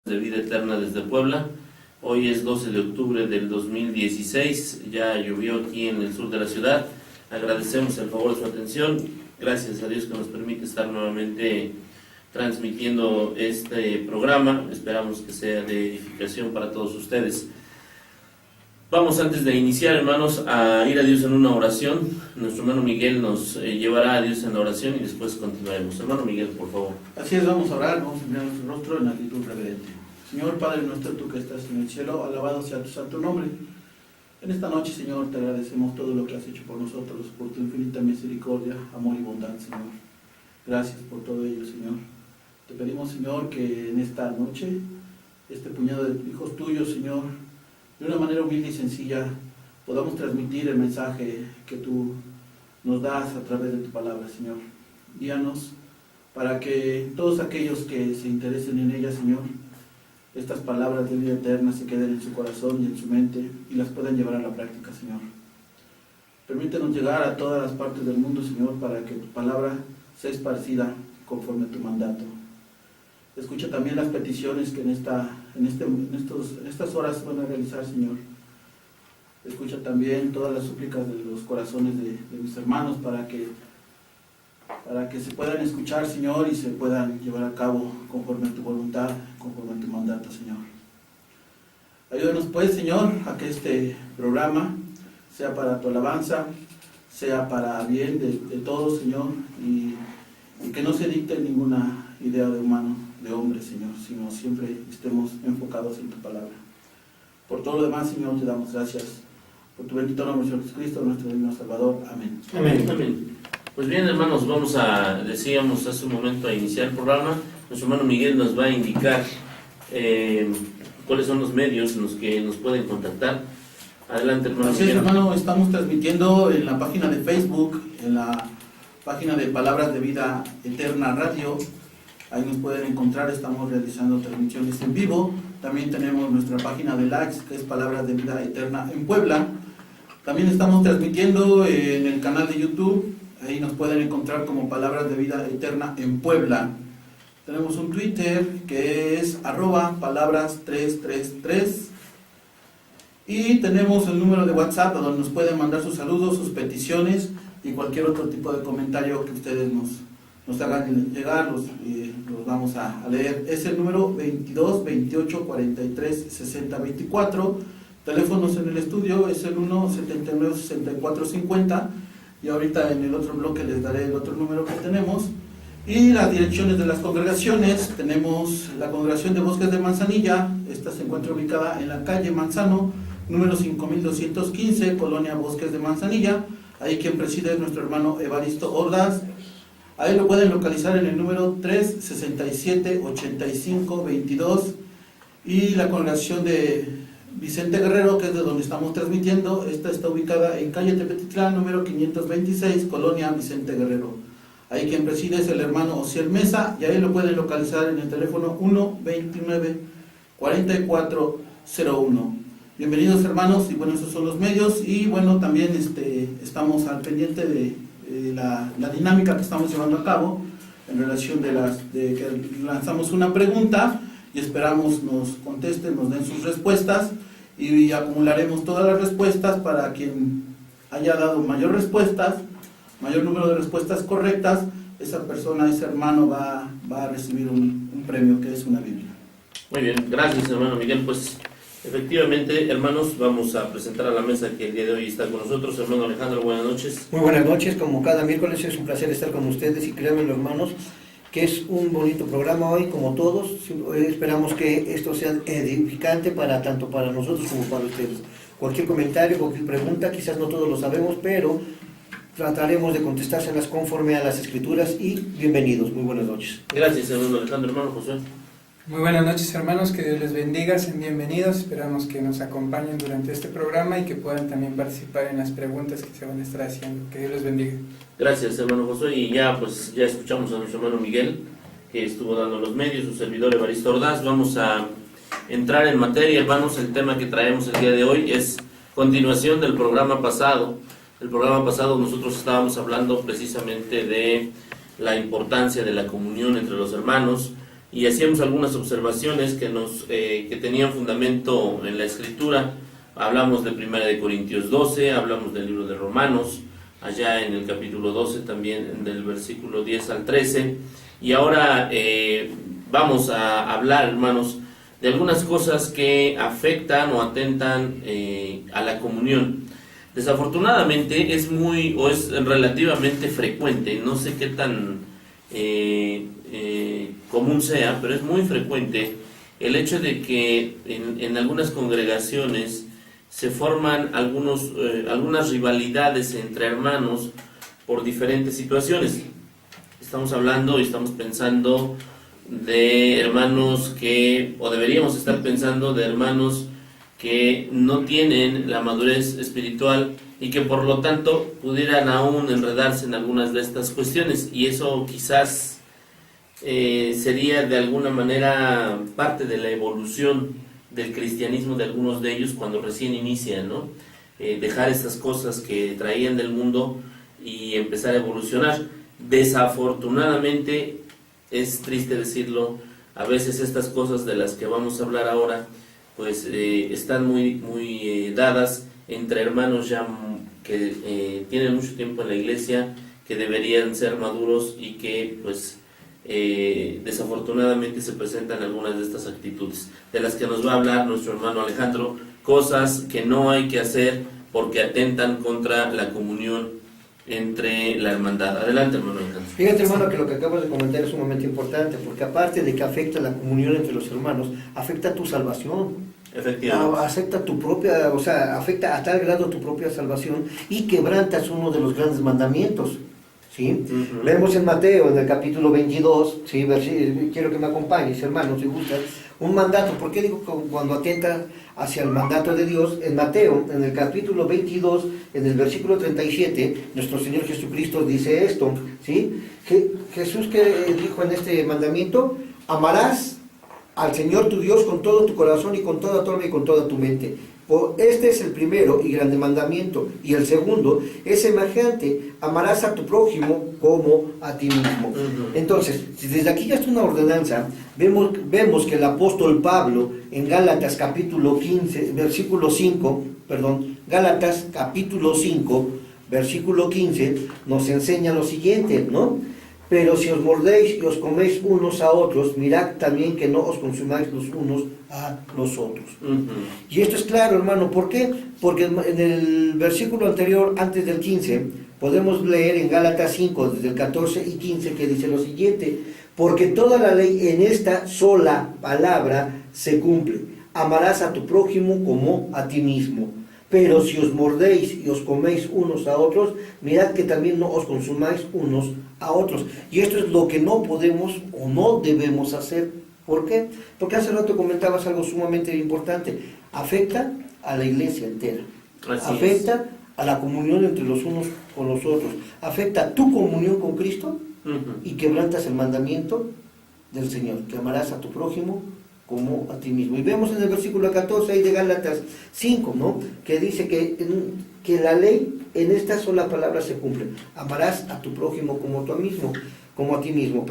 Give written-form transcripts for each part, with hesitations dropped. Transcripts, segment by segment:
de Vida Eterna desde Puebla. Hoy es 12 de octubre del 2016, ya llovió aquí en el sur de la ciudad. Agradecemos el favor de su atención, gracias a Dios que nos permite estar nuevamente transmitiendo este programa. Esperamos que sea de edificación para todos ustedes. Vamos, antes de iniciar, hermanos, a ir a Dios en una oración. Nuestro hermano Miguel nos llevará a Dios en la oración y después continuaremos. Hermano Miguel, por favor. Así es, vamos a orar, vamos a mirar nuestro rostro en actitud reverente. Señor Padre nuestro, tú que estás en el cielo, alabado sea tu santo nombre. En esta noche, Señor, te agradecemos todo lo que has hecho por nosotros, por tu infinita misericordia, amor y bondad, Señor. Gracias por todo ello, Señor. Te pedimos, Señor, que en esta noche, este puñado de hijos tuyos, Señor, de una manera humilde y sencilla, podamos transmitir el mensaje que tú nos das a través de tu palabra, Señor. Guíanos para que todos aquellos que se interesen en ella, Señor, estas palabras de vida eterna se queden en su corazón y en su mente y las puedan llevar a la práctica, Señor. Permítenos llegar a todas las partes del mundo, Señor, para que tu palabra sea esparcida conforme a tu mandato. Escucha también las peticiones que en estas horas van a realizar, Señor. Escucha también todas las súplicas de los corazones de mis hermanos para que se puedan escuchar, Señor, y se puedan llevar a cabo conforme a tu voluntad, conforme a tu mandato, Señor. Ayúdanos pues, Señor, a que este programa sea para tu alabanza, sea para bien de todos, Señor, y que no se dicte ninguna idea de humano, de hombre, Señor, sino siempre estemos enfocados en tu palabra. Por todo lo demás, Señor, te damos gracias. Por tu bendito nombre, Señor Jesucristo, nuestro divino Salvador. Amén. Amén. Amén. Pues bien, hermanos, decíamos hace un momento a iniciar el programa. Nuestro hermano Miguel nos va a indicar cuáles son los medios en los que nos pueden contactar. Adelante, hermano. Así es, hermano, estamos transmitiendo en la página de Facebook, en la página de Palabras de Vida Eterna Radio. Ahí nos pueden encontrar, estamos realizando transmisiones en vivo. También tenemos nuestra página de likes, que es Palabras de Vida Eterna en Puebla. También estamos transmitiendo en el canal de YouTube. Ahí nos pueden encontrar como Palabras de Vida Eterna en Puebla. Tenemos un Twitter que es @palabras333. Y tenemos el número de WhatsApp donde nos pueden mandar sus saludos, sus peticiones y cualquier otro tipo de comentario que ustedes nos hagan llegar, los vamos a leer. Es el número 22 28 43 60 24. Teléfonos en el estudio es el 1 79 64 50. Y ahorita en el otro bloque les daré el otro número que tenemos. Y las direcciones de las congregaciones: tenemos la congregación de Bosques de Manzanilla. Esta se encuentra ubicada en la calle Manzano, número 5215, Colonia Bosques de Manzanilla. Ahí quien preside es nuestro hermano Evaristo Ordaz. Ahí lo pueden localizar en el número 367-8522. Y la congregación de Vicente Guerrero, que es de donde estamos transmitiendo, esta está ubicada en calle Tepetitlán, número 526, Colonia Vicente Guerrero. Ahí quien preside es el hermano Ociel Mesa, y ahí lo pueden localizar en el teléfono 129-4401. Bienvenidos, hermanos, y bueno, esos son los medios. Y bueno, también estamos al pendiente de la dinámica que estamos llevando a cabo en relación de que lanzamos una pregunta y esperamos nos contesten, nos den sus respuestas, y acumularemos todas las respuestas para quien haya dado mayor número de respuestas correctas. Esa persona, ese hermano va a recibir un premio, que es una Biblia. Muy bien, gracias, hermano Miguel. Pues efectivamente, hermanos, vamos a presentar a la mesa que el día de hoy está con nosotros. Hermano Alejandro, buenas noches. Muy buenas noches, como cada miércoles es un placer estar con ustedes, y créanme, hermanos, que es un bonito programa hoy, como todos. Esperamos que esto sea edificante tanto para nosotros como para ustedes. Cualquier comentario, cualquier pregunta, quizás no todos lo sabemos, pero trataremos de contestárselas conforme a las escrituras. Y bienvenidos, muy buenas noches. Gracias, hermano Alejandro. Hermano José. Muy buenas noches, hermanos, que Dios les bendiga, sean bienvenidos. Esperamos que nos acompañen durante este programa y que puedan también participar en las preguntas que se van a estar haciendo. Que Dios les bendiga. Gracias, hermano José. Y ya escuchamos a nuestro hermano Miguel, que estuvo dando los medios, su servidor Evaristo Ordaz. Vamos a entrar en materia, hermanos. El tema que traemos el día de hoy es continuación del programa pasado. El programa pasado nosotros estábamos hablando precisamente de la importancia de la comunión entre los hermanos. y hacíamos algunas observaciones que tenían fundamento en la Escritura. Hablamos de 1 de Corintios 12, hablamos del libro de Romanos, allá en el capítulo 12 también del versículo 10 al 13, y ahora vamos a hablar, hermanos, de algunas cosas que afectan o atentan a la comunión. Desafortunadamente es relativamente frecuente, no sé qué tan común sea, pero es muy frecuente el hecho de que en algunas congregaciones se forman algunas rivalidades entre hermanos por diferentes situaciones. Estamos hablando y estamos pensando de hermanos o deberíamos estar pensando de hermanos que no tienen la madurez espiritual y que por lo tanto pudieran aún enredarse en algunas de estas cuestiones, y eso quizás sería de alguna manera parte de la evolución del cristianismo de algunos de ellos cuando recién inician, ¿no? Dejar estas cosas que traían del mundo y empezar a evolucionar. Desafortunadamente, es triste decirlo, a veces estas cosas de las que vamos a hablar ahora pues están muy dadas entre hermanos ya que tienen mucho tiempo en la iglesia, que deberían ser maduros y que pues desafortunadamente se presentan algunas de estas actitudes, de las que nos va a hablar nuestro hermano Alejandro, cosas que no hay que hacer porque atentan contra la comunión entre la hermandad. Adelante, hermano Alejandro. Fíjate, hermano, que lo que acabas de comentar es sumamente importante, porque aparte de que afecta la comunión entre los hermanos, afecta tu salvación. Efectivamente. Afecta tu propia, afecta a tal grado tu propia salvación y quebrantas uno de los grandes mandamientos. ¿Sí? Uh-huh. Vemos en Mateo, en el capítulo 22, ¿sí? Quiero que me acompañes, hermanos, si gustan, un mandato. ¿Por qué digo cuando atenta hacia el mandato de Dios? En Mateo, en el capítulo 22, en el versículo 37, nuestro Señor Jesucristo dice esto, ¿sí? Jesús, que dijo en este mandamiento: amarás al Señor tu Dios con todo tu corazón y con toda tu alma y con toda tu mente. Este es el primero y grande mandamiento, y el segundo es semejante: amarás a tu prójimo como a ti mismo. Uh-huh. Entonces, si desde aquí ya está una ordenanza, vemos que el apóstol Pablo en Gálatas capítulo 15, versículo 5, Gálatas capítulo 5, versículo 15, nos enseña lo siguiente, ¿no? Pero si os mordéis y os coméis unos a otros, mirad también que no os consumáis los unos a los otros. Uh-huh. Y esto es claro, hermano. ¿Por qué? Porque en el versículo anterior, antes del 15, podemos leer en Gálatas 5, desde el 14 y 15, que dice lo siguiente: porque toda la ley en esta sola palabra se cumple: amarás a tu prójimo como a ti mismo. Pero si os mordéis y os coméis unos a otros, mirad que también no os consumáis unos a otros. Y esto es lo que no podemos o no debemos hacer. ¿Por qué? Porque hace rato comentabas algo sumamente importante. Afecta a la iglesia entera. Afecta a la comunión entre los unos con los otros. Afecta tu comunión con Cristo. Uh-huh. Y quebrantas el mandamiento del Señor, que amarás a tu prójimo como a ti mismo. Y vemos en el versículo 14 ahí de Gálatas 5, ¿no? Que dice que la ley en esta sola palabra se cumple: amarás a tu prójimo como a ti mismo.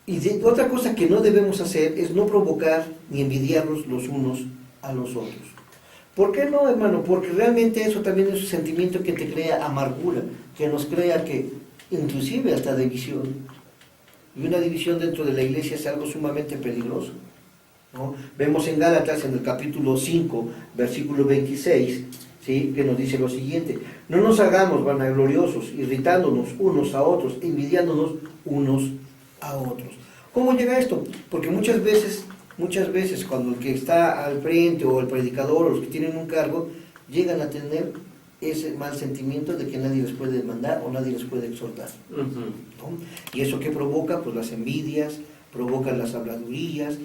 Y otra cosa que no debemos hacer es no provocar ni envidiarnos los unos a los otros. ¿Por qué no, hermano? Porque realmente eso también es un sentimiento que te crea amargura, que nos crea que inclusive hasta división. Y una división dentro de la iglesia es algo sumamente peligroso, ¿no? Vemos en Gálatas, en el capítulo 5, versículo 26, ¿sí? Que nos dice lo siguiente: no nos hagamos vanagloriosos, irritándonos unos a otros, envidiándonos unos a otros. ¿Cómo llega esto? Porque muchas veces cuando el que está al frente o el predicador o los que tienen un cargo llegan a tener ese mal sentimiento de que nadie les puede demandar o nadie les puede exhortar. Uh-huh. ¿No? ¿Y eso qué provoca? Pues las envidias, provoca las habladurías,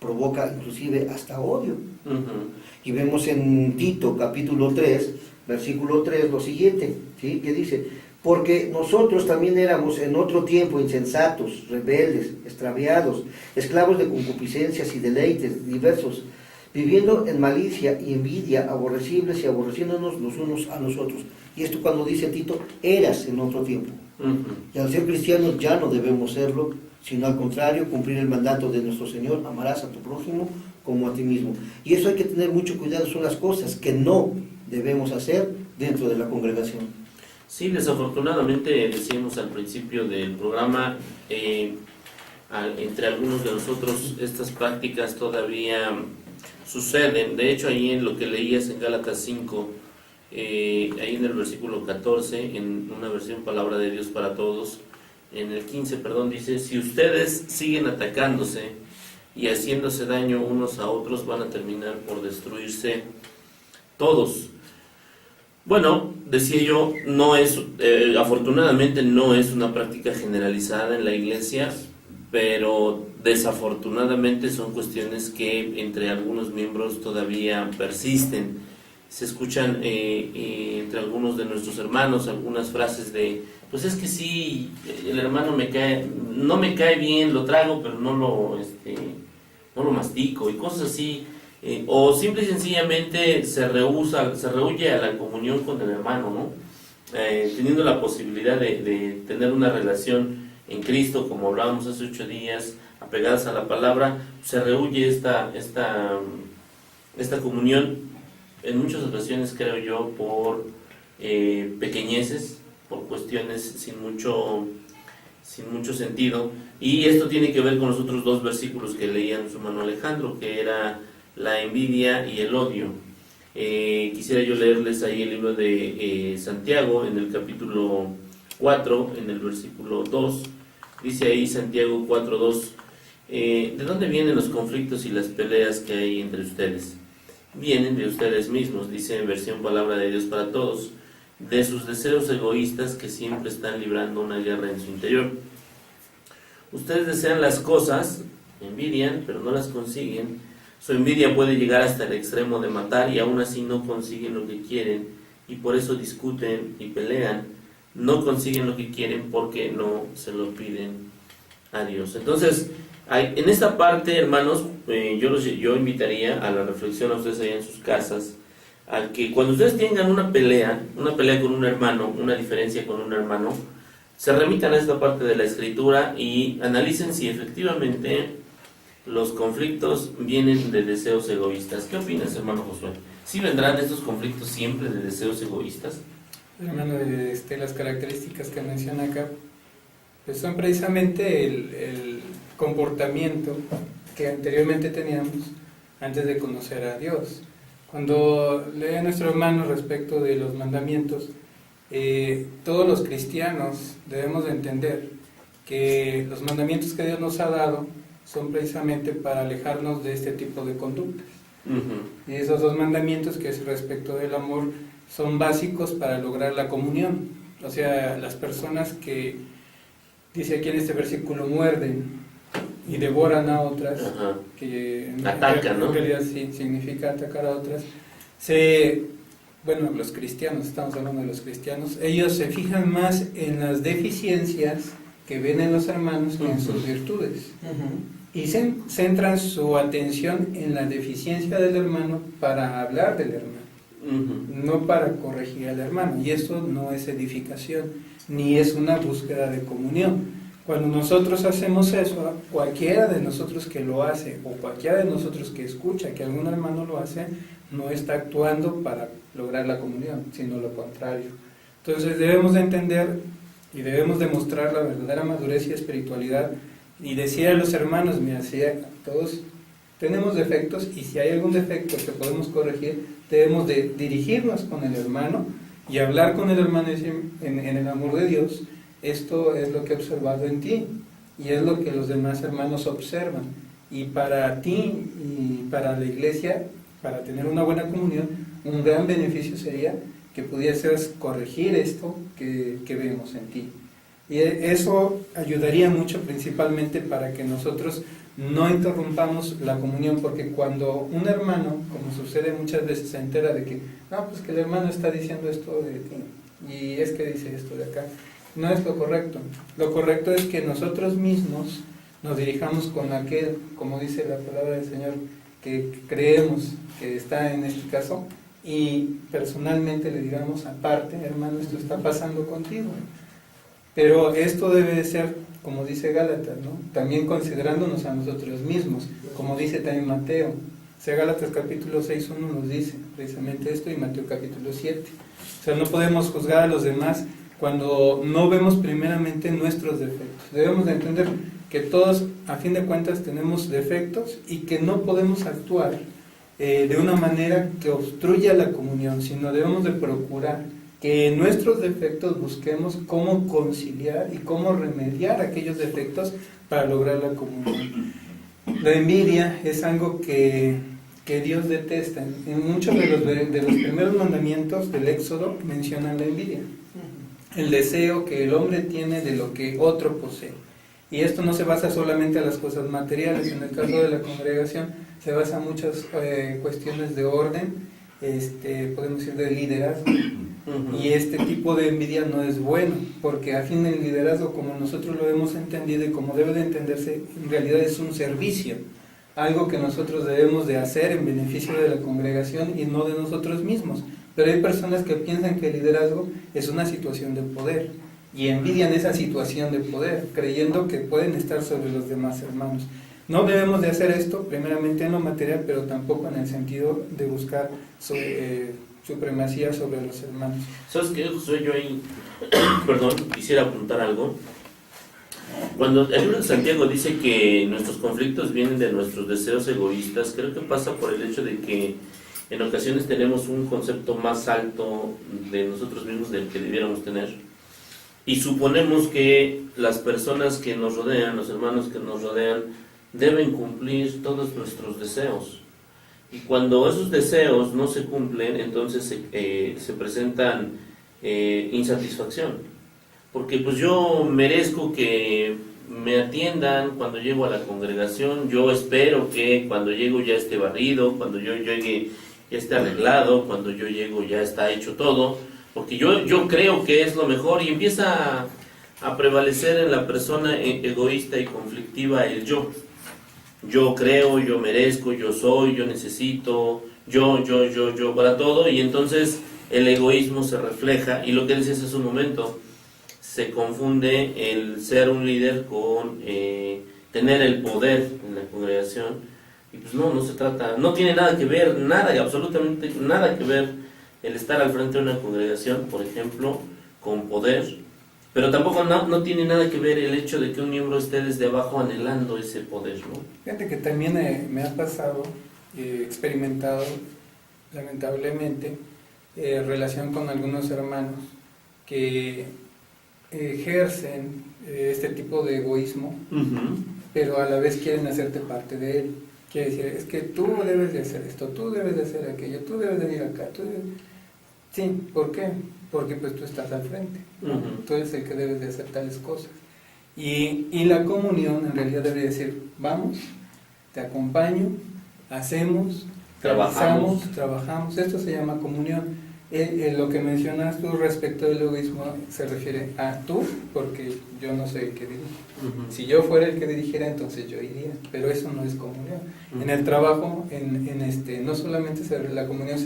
provoca inclusive hasta odio. Uh-huh. Y vemos en Tito capítulo 3, versículo 3 lo siguiente, ¿sí? Que dice: porque nosotros también éramos en otro tiempo insensatos, rebeldes, extraviados, esclavos de concupiscencias y deleites diversos, viviendo en malicia y envidia, aborrecibles y aborreciéndonos los unos a los otros. Y esto cuando dice Tito, eras en otro tiempo. Y al ser cristianos ya no debemos serlo, sino al contrario, cumplir el mandato de nuestro Señor: amarás a tu prójimo como a ti mismo. Y eso hay que tener mucho cuidado, son las cosas que no debemos hacer dentro de la congregación. Sí, desafortunadamente decíamos al principio del programa, entre algunos de nosotros estas prácticas todavía suceden. De hecho, ahí en lo que leías en Gálatas 5, ahí en el versículo 14, en una versión Palabra de Dios para Todos, en el 15, perdón, dice: si ustedes siguen atacándose y haciéndose daño unos a otros, van a terminar por destruirse todos. Bueno, decía yo, no es, afortunadamente no es una práctica generalizada en la iglesia, pero desafortunadamente son cuestiones que entre algunos miembros todavía persisten. Se escuchan entre algunos de nuestros hermanos algunas frases de: pues es que sí, el hermano no me cae bien, lo trago, pero no lo mastico, y cosas así. O simple y sencillamente se rehúye a la comunión con el hermano, ¿no? Teniendo la posibilidad de tener una relación en Cristo, como hablábamos hace 8 días, apegadas a la palabra, se rehúye esta comunión, en muchas ocasiones, creo yo, por pequeñeces, por cuestiones sin mucho sentido. Y esto tiene que ver con los otros 2 versículos que leía en su mano Alejandro, que era la envidia y el odio. Quisiera yo leerles ahí el libro de Santiago, en el capítulo 4, en el versículo 2. Dice ahí Santiago 4:2: ¿de dónde vienen los conflictos y las peleas que hay entre ustedes? Vienen de ustedes mismos, dice en versión Palabra de Dios para Todos, de sus deseos egoístas que siempre están librando una guerra en su interior. Ustedes desean las cosas, envidian, pero no las consiguen. Su envidia puede llegar hasta el extremo de matar, y aún así no consiguen lo que quieren, y por eso discuten y pelean. No consiguen lo que quieren porque no se lo piden a Dios. Entonces, en esta parte, hermanos, yo invitaría a la reflexión a ustedes allá en sus casas, a que cuando ustedes tengan una pelea con un hermano, una diferencia con un hermano, se remitan a esta parte de la Escritura y analicen si efectivamente los conflictos vienen de deseos egoístas. ¿Qué opinas, hermano Josué? ¿Sí vendrán estos conflictos siempre de deseos egoístas? Hermano, las características que menciona acá, pues son precisamente el comportamiento que anteriormente teníamos antes de conocer a Dios. Cuando lee a nuestro hermano respecto de los mandamientos, todos los cristianos debemos de entender que los mandamientos que Dios nos ha dado son precisamente para alejarnos de este tipo de conductas. Y esos 2 mandamientos, que es respecto del amor, son básicos para lograr la comunión. O sea, las personas que, dice aquí en este versículo, muerden y devoran a otras, que atacan, ¿no? En realidad sí significa atacar a otras. Los cristianos, estamos hablando de los cristianos, ellos se fijan más en las deficiencias que ven en los hermanos que en sus virtudes. Y centran su atención en la deficiencia del hermano para hablar del hermano, no para corregir al hermano. Y esto no es edificación, ni es una búsqueda de comunión. Cuando nosotros hacemos eso, cualquiera de nosotros que lo hace, o cualquiera de nosotros que escucha que algún hermano lo hace, no está actuando para lograr la comunión, sino lo contrario. Entonces debemos de entender y debemos demostrar la verdadera madurez y espiritualidad, y decir a los hermanos: mira, si todos tenemos defectos, y si hay algún defecto que podemos corregir, debemos de dirigirnos con el hermano y hablar con el hermano y decir: en el amor de Dios, esto es lo que he observado en ti, y es lo que los demás hermanos observan, y para ti y para la iglesia, para tener una buena comunión, un gran beneficio sería que pudieses corregir esto que vemos en ti. Y eso ayudaría mucho, principalmente para que nosotros no interrumpamos la comunión, porque cuando un hermano, como sucede muchas veces, se entera de que no, pues que el hermano está diciendo esto de ti, y es que dice esto de acá, no es lo correcto. Lo correcto es que nosotros mismos nos dirijamos con aquel, como dice la palabra del Señor, que creemos que está en este caso, y personalmente le digamos: aparte, hermano, esto está pasando contigo. Pero esto debe de ser, como dice Gálatas, ¿no? También considerándonos a nosotros mismos, como dice también Mateo. O sea, Gálatas capítulo 6:1 nos dice precisamente esto, y Mateo capítulo 7. O sea, no podemos juzgar a los demás cuando no vemos primeramente nuestros defectos. Debemos de entender que todos, a fin de cuentas, tenemos defectos y que no podemos actuar de una manera que obstruya la comunión, sino debemos de procurar que en nuestros defectos busquemos cómo conciliar y cómo remediar aquellos defectos para lograr la comunión. La envidia es algo que Dios detesta. En muchos de los primeros mandamientos del Éxodo mencionan la envidia, el deseo que el hombre tiene de lo que otro posee. Y esto no se basa solamente en las cosas materiales. En el caso de la congregación se basa en muchas cuestiones de orden, podemos decir de liderazgo. Y este tipo de envidia no es bueno, porque a fin del liderazgo, como nosotros lo hemos entendido y como debe de entenderse, en realidad es un servicio, algo que nosotros debemos de hacer en beneficio de la congregación y no de nosotros mismos. Pero hay personas que piensan que el liderazgo es una situación de poder y envidian esa situación de poder, creyendo que pueden estar sobre los demás hermanos. No debemos de hacer esto primeramente en lo material, pero tampoco en el sentido de buscar supremacía sobre los hermanos. ¿Sabes qué, Josué? Yo ahí, perdón, quisiera apuntar algo. Cuando el libro de Santiago dice que nuestros conflictos vienen de nuestros deseos egoístas, creo que pasa por el hecho de que en ocasiones tenemos un concepto más alto de nosotros mismos del que debiéramos tener, y suponemos que las personas que nos rodean, los hermanos que nos rodean, deben cumplir todos nuestros deseos. Y cuando esos deseos no se cumplen, entonces se presentan insatisfacción. Porque pues yo merezco que me atiendan cuando llego a la congregación, yo espero que cuando llego ya esté barrido, cuando yo llegue ya esté arreglado, cuando yo llego ya está hecho todo, porque yo creo que es lo mejor, y empieza a prevalecer en la persona egoísta y conflictiva el yo. Yo creo, yo merezco, yo soy, yo necesito, yo para todo, y entonces el egoísmo se refleja, y lo que decías hace un momento, se confunde el ser un líder con tener el poder en la congregación, y pues no se trata, no tiene nada que ver, absolutamente nada que ver el estar al frente de una congregación, por ejemplo, con poder. Pero tampoco no tiene nada que ver el hecho de que un miembro esté desde abajo anhelando ese poder, ¿no? Fíjate que también me ha pasado, experimentado, lamentablemente, relación con algunos hermanos que ejercen este tipo de egoísmo, pero a la vez quieren hacerte parte de él. Quiere decir, es que tú debes de hacer esto, tú debes de hacer aquello, tú debes de ir acá, Sí, ¿por qué? Porque pues tú estás al frente, ¿no? Tú eres el que debes de hacer tales cosas. Y la comunión en realidad debe decir, vamos, te acompaño, hacemos, trabajamos. Esto se llama comunión. Lo que mencionas tú respecto del egoísmo se refiere a tú, porque yo no soy el que dirige. Si yo fuera el que dirigiera, entonces yo iría, pero eso no es comunión. En el trabajo, no solamente la comunión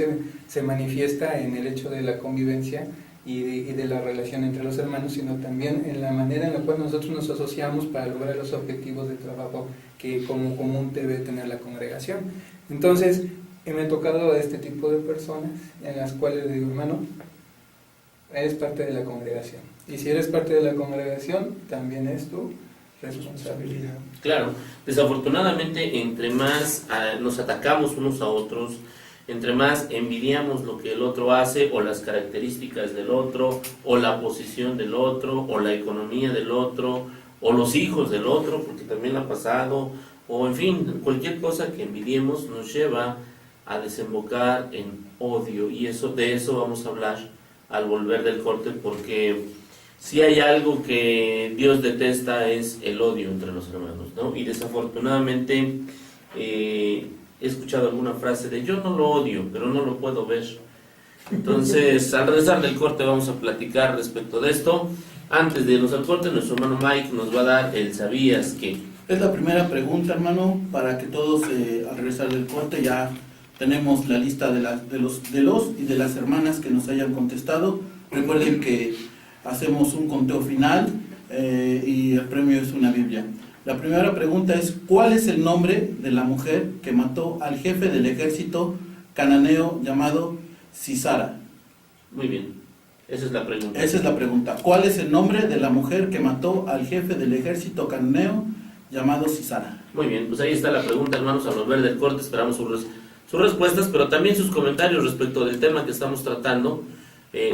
se manifiesta en el hecho de la convivencia y de la relación entre los hermanos, sino también en la manera en la cual nosotros nos asociamos para lograr los objetivos de trabajo que como común debe tener la congregación. Entonces, me he tocado a este tipo de personas en las cuales le digo, hermano, eres parte de la congregación. Y si eres parte de la congregación, también es tu responsabilidad. Claro, desafortunadamente entre más nos atacamos unos a otros, entre más envidiamos lo que el otro hace, o las características del otro, o la posición del otro, o la economía del otro, o los hijos del otro, porque también ha pasado, o en fin, cualquier cosa que envidiemos nos lleva a desembocar en odio, y de eso vamos a hablar al volver del corte, porque si hay algo que Dios detesta es el odio entre los hermanos, ¿no? Y desafortunadamente he escuchado alguna frase de yo no lo odio, pero no lo puedo ver. Entonces, al regresar del corte vamos a platicar respecto de esto. Antes de irnos al corte, nuestro hermano Mike nos va a dar el ¿sabías qué? Es la primera pregunta, hermano, para que todos al regresar del corte ya tenemos la lista de los y de las hermanas que nos hayan contestado. Recuerden que hacemos un conteo final y el premio es una Biblia. La primera pregunta es, ¿cuál es el nombre de la mujer que mató al jefe del ejército cananeo llamado Sisara? Muy bien, esa es la pregunta. Esa es la pregunta. ¿Cuál es el nombre de la mujer que mató al jefe del ejército cananeo llamado Sisara? Muy bien, pues ahí está la pregunta, hermanos. A los ver del corte esperamos sus respuestas, pero también sus comentarios respecto del tema que estamos tratando.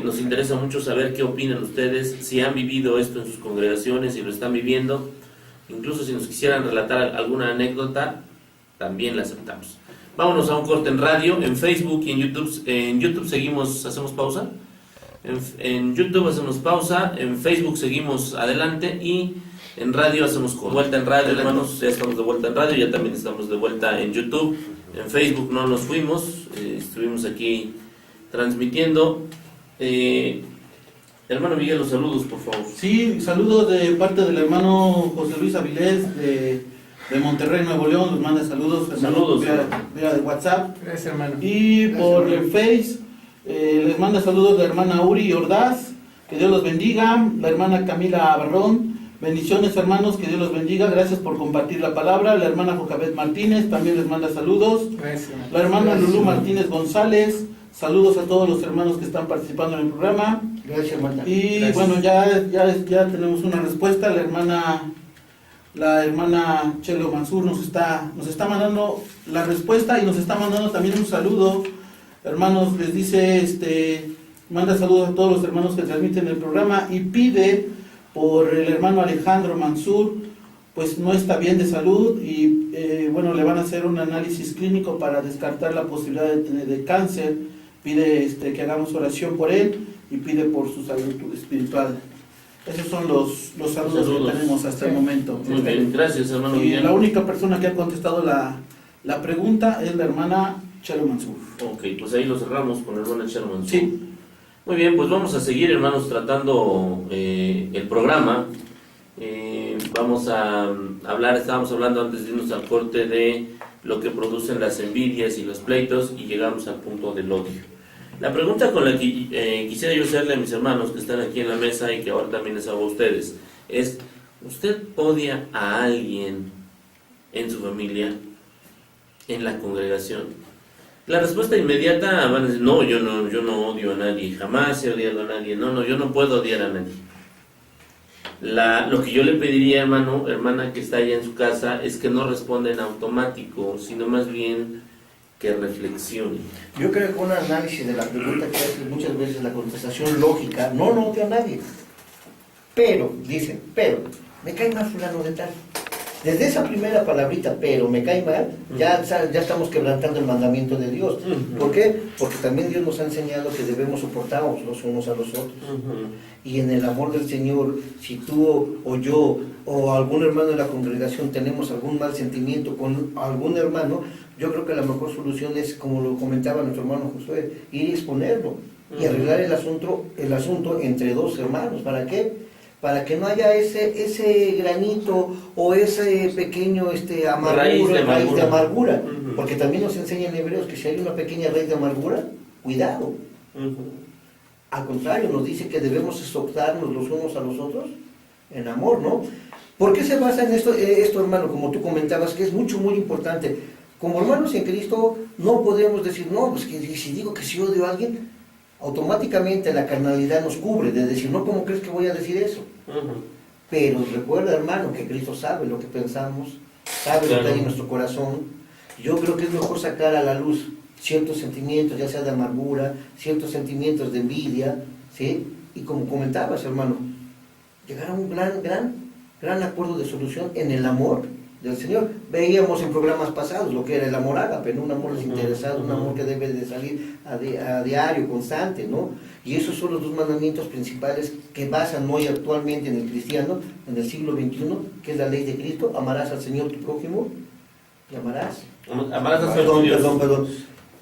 Nos interesa mucho saber qué opinan ustedes, si han vivido esto en sus congregaciones, si lo están viviendo. Incluso si nos quisieran relatar alguna anécdota, también la aceptamos. Vámonos a un corte en radio, en Facebook y en YouTube. En YouTube seguimos, hacemos pausa. En YouTube hacemos pausa, en Facebook seguimos adelante y en radio hacemos vuelta en radio, hermanos. Ya estamos de vuelta en radio, ya también estamos de vuelta en YouTube. En Facebook no nos fuimos, estuvimos aquí transmitiendo. Hermano Miguel, los saludos, por favor. Sí, saludos de parte del hermano José Luis Avilés de Monterrey, Nuevo León. Nos manda saludos. Saludos. Vía de WhatsApp. Gracias, hermano. Y Gracias, por hermano. el Face les manda saludos la hermana Uri Ordaz. Que Dios los bendiga. La hermana Camila Barrón. Bendiciones, hermanos, que Dios los bendiga. Gracias por compartir la palabra. La hermana Jocabet Martínez también les manda saludos. Gracias, hermano. La hermana Gracias, Lulú hermano. Martínez González. Saludos a todos los hermanos que están participando en el programa. Gracias, hermana. Y Gracias. bueno, ya tenemos una respuesta. La hermana Chelo Mansur nos está mandando la respuesta y nos está mandando también un saludo. Hermanos, les dice, manda saludos a todos los hermanos que transmiten el programa y pide por el hermano Alejandro Mansur, pues no está bien de salud y bueno, le van a hacer un análisis clínico para descartar la posibilidad de cáncer. Pide que hagamos oración por él y pide por su salud espiritual. Esos son los saludos que tenemos hasta el momento. Muy bien, gracias, hermano Y Miguel. la única persona que ha contestado la pregunta es la hermana Chelo Mansur. Ok, pues ahí lo cerramos con el hermano Sherman. Sí. Muy bien, pues vamos a seguir, hermanos, tratando el programa. Vamos a hablar, estábamos hablando antes de irnos al corte de lo que producen las envidias y los pleitos y llegamos al punto del odio. La pregunta con la que quisiera yo hacerle a mis hermanos que están aquí en la mesa y que ahora también les hago a ustedes es, ¿usted odia a alguien en su familia, en la congregación? La respuesta inmediata van a decir, no, yo no odio a nadie, jamás he odiado a nadie, no, yo no puedo odiar a nadie. Lo que yo le pediría, hermano, hermana que está allá en su casa, es que no responda en automático, sino más bien que reflexione. Yo creo que un análisis de la pregunta que hace muchas veces la contestación lógica, no odio a nadie. Pero, dicen, me cae mal fulano de tal. Desde esa primera palabrita, pero me cae mal, ya estamos quebrantando el mandamiento de Dios. ¿Por qué? Porque también Dios nos ha enseñado que debemos soportarnos los unos a los otros. Y en el amor del Señor, si tú o yo o algún hermano de la congregación tenemos algún mal sentimiento con algún hermano, yo creo que la mejor solución es, como lo comentaba nuestro hermano Josué, ir y exponerlo y arreglar el asunto entre dos hermanos. ¿Para qué? Para que no haya ese granito o ese pequeño raíz de amargura. Porque también nos enseña en Hebreos que si hay una pequeña raíz de amargura, cuidado. Al contrario, nos dice que debemos exhortarnos los unos a los otros en amor, ¿no? ¿Por qué se basa en esto, hermano? Como tú comentabas, que es muy importante. Como hermanos en Cristo, no podemos decir, no, pues que si digo que si odio a alguien, automáticamente la carnalidad nos cubre, de decir, no, ¿cómo crees que voy a decir eso? Pero recuerda, hermano, que Cristo sabe lo que pensamos, sabe lo que hay en nuestro corazón. Yo creo que es mejor sacar a la luz ciertos sentimientos, ya sea de amargura, ciertos sentimientos de envidia, ¿sí? Y como comentabas, hermano, llegar a un gran acuerdo de solución en el amor del Señor. Veíamos en programas pasados lo que era el amor ágape, ¿no? Un amor desinteresado, un amor que debe de salir a diario, constante, ¿no? Y esos son los dos mandamientos principales que basan hoy actualmente en el cristiano, en el siglo XXI, que es la ley de Cristo: amarás al Señor tu prójimo y amarás al Señor tu Dios. Perdón.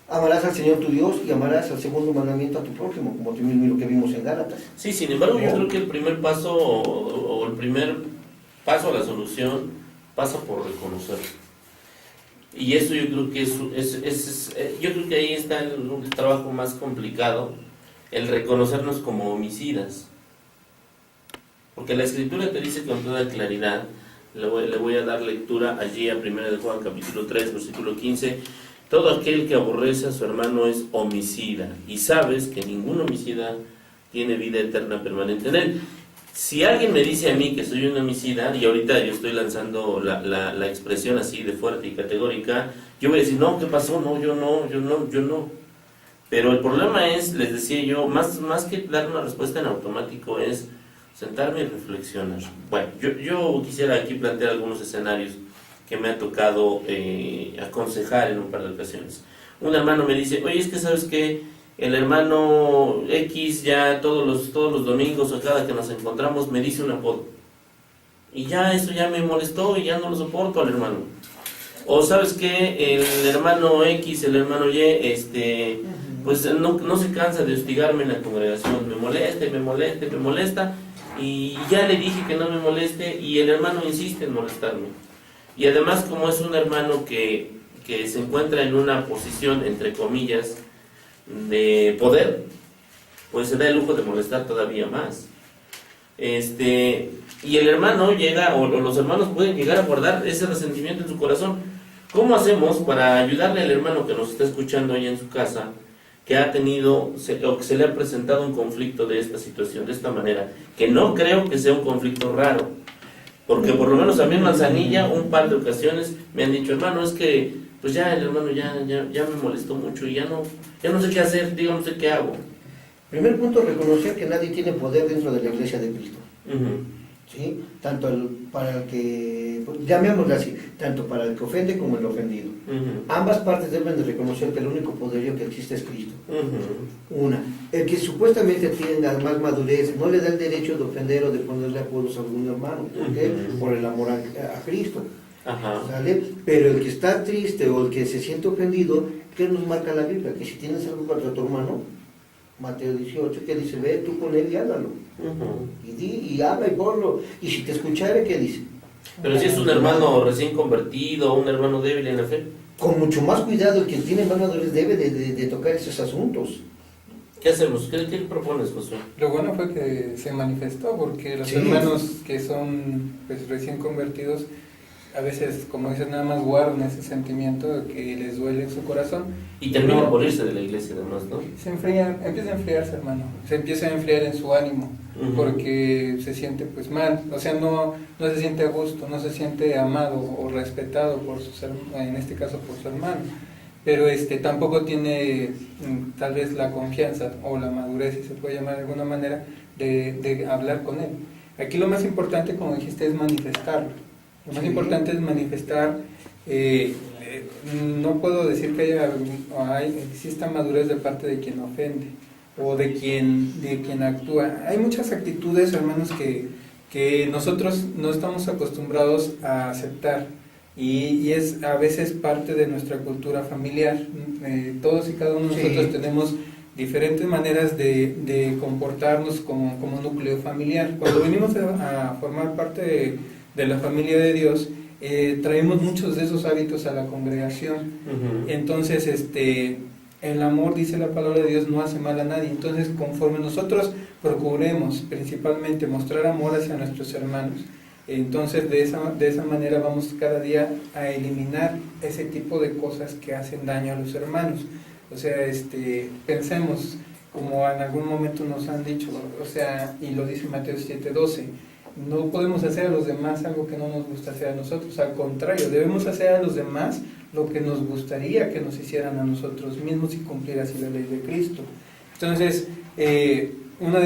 Amarás al Señor tu Dios y amarás al segundo mandamiento a tu prójimo, como también lo que vimos en Gálatas. Sí, sin embargo, yo creo que el primer paso o el primer paso a la solución pasa por reconocerlo. Y eso yo creo que yo creo que ahí está el trabajo más complicado, el reconocernos como homicidas. Porque la Escritura te dice con toda claridad, le voy a dar lectura allí a 1 de Juan capítulo 3, versículo 15, todo aquel que aborrece a su hermano es homicida, y sabes que ningún homicida tiene vida eterna permanente en él. Si alguien me dice a mí que soy un homicida, y ahorita yo estoy lanzando la expresión así de fuerte y categórica, yo voy a decir, no, ¿qué pasó? No, yo no. Pero el problema es, les decía yo, más que dar una respuesta en automático, es sentarme y reflexionar. Bueno, yo quisiera aquí plantear algunos escenarios que me ha tocado aconsejar en un par de ocasiones. Un hermano me dice, oye, es que ¿sabes qué? El hermano X ya todos los domingos o cada que nos encontramos me dice un apodo. Y ya eso ya me molestó y ya no lo soporto al hermano. O ¿sabes qué? El hermano X, el hermano Y, pues no se cansa de hostigarme en la congregación. Me molesta. Y ya le dije que no me moleste y el hermano insiste en molestarme. Y además, como es un hermano que se encuentra en una posición, entre comillas, de poder, pues se da el lujo de molestar todavía más. Y el hermano llega, o los hermanos pueden llegar a guardar ese resentimiento en su corazón. ¿Cómo hacemos para ayudarle al hermano que nos está escuchando ahí en su casa, que ha tenido, o que se le ha presentado un conflicto de esta situación, de esta manera? Que no creo que sea un conflicto raro, porque por lo menos a mí en Manzanilla, un par de ocasiones me han dicho, hermano, es que pues ya el hermano ya me molestó mucho y ya no sé qué hacer, digo, no sé qué hago. Primer punto, reconocer que nadie tiene poder dentro de la Iglesia de Cristo. ¿Sí? Tanto para el que, pues, llamémoslo así, tanto para el que ofende como el ofendido. Ambas partes deben de reconocer que el único poderío que existe es Cristo. Una, el que supuestamente tenga más madurez no le da el derecho de ofender o de ponerle apodos a algún hermano. ¿Por qué? Por el amor a Cristo. ¿Sale? Pero el que está triste o el que se siente ofendido, ¿qué nos marca la Biblia? Que si tienes algo contra tu hermano, Mateo 18, que dice, ve tú con él y háblalo. Y habla y ponlo. Y si te escuchare, ¿qué dice? Pero si es un hermano recién convertido, un hermano débil en la fe. Con mucho más cuidado, el que tiene más madurez debe de tocar esos asuntos. ¿Qué hacemos? ¿Qué propones, Josué? Lo bueno fue que se manifestó, porque los hermanos que son pues, recién convertidos, a veces, como dices, nada más guardan ese sentimiento de que les duele en su corazón. Y terminan por irse de la iglesia además, ¿no? Empieza a enfriarse, hermano. Se empieza a enfriar en su ánimo, porque se siente pues mal. O sea, no se siente a gusto, no se siente amado o respetado por en este caso por su hermano. Pero tampoco tiene tal vez la confianza o la madurez, si se puede llamar de alguna manera, de hablar con él. Aquí lo más importante, como dijiste, es manifestarlo. Lo más importante es manifestar, no puedo decir que exista madurez de parte de quien ofende o de quien actúa. Hay muchas actitudes, hermanos, que nosotros no estamos acostumbrados a aceptar y es a veces parte de nuestra cultura familiar. Todos y cada uno de nosotros tenemos diferentes maneras de comportarnos como núcleo familiar. Cuando venimos a formar parte de la familia de Dios, traemos muchos de esos hábitos a la congregación. Entonces, el amor, dice la palabra de Dios, no hace mal a nadie. Entonces, conforme nosotros procuremos principalmente mostrar amor hacia nuestros hermanos, entonces de esa manera vamos cada día a eliminar ese tipo de cosas que hacen daño a los hermanos. O sea, pensemos, como en algún momento nos han dicho, o sea, y lo dice Mateo 7:12, no podemos hacer a los demás algo que no nos gusta hacer a nosotros. Al contrario, debemos hacer a los demás lo que nos gustaría que nos hicieran a nosotros mismos y cumplir así la ley de Cristo. Entonces, una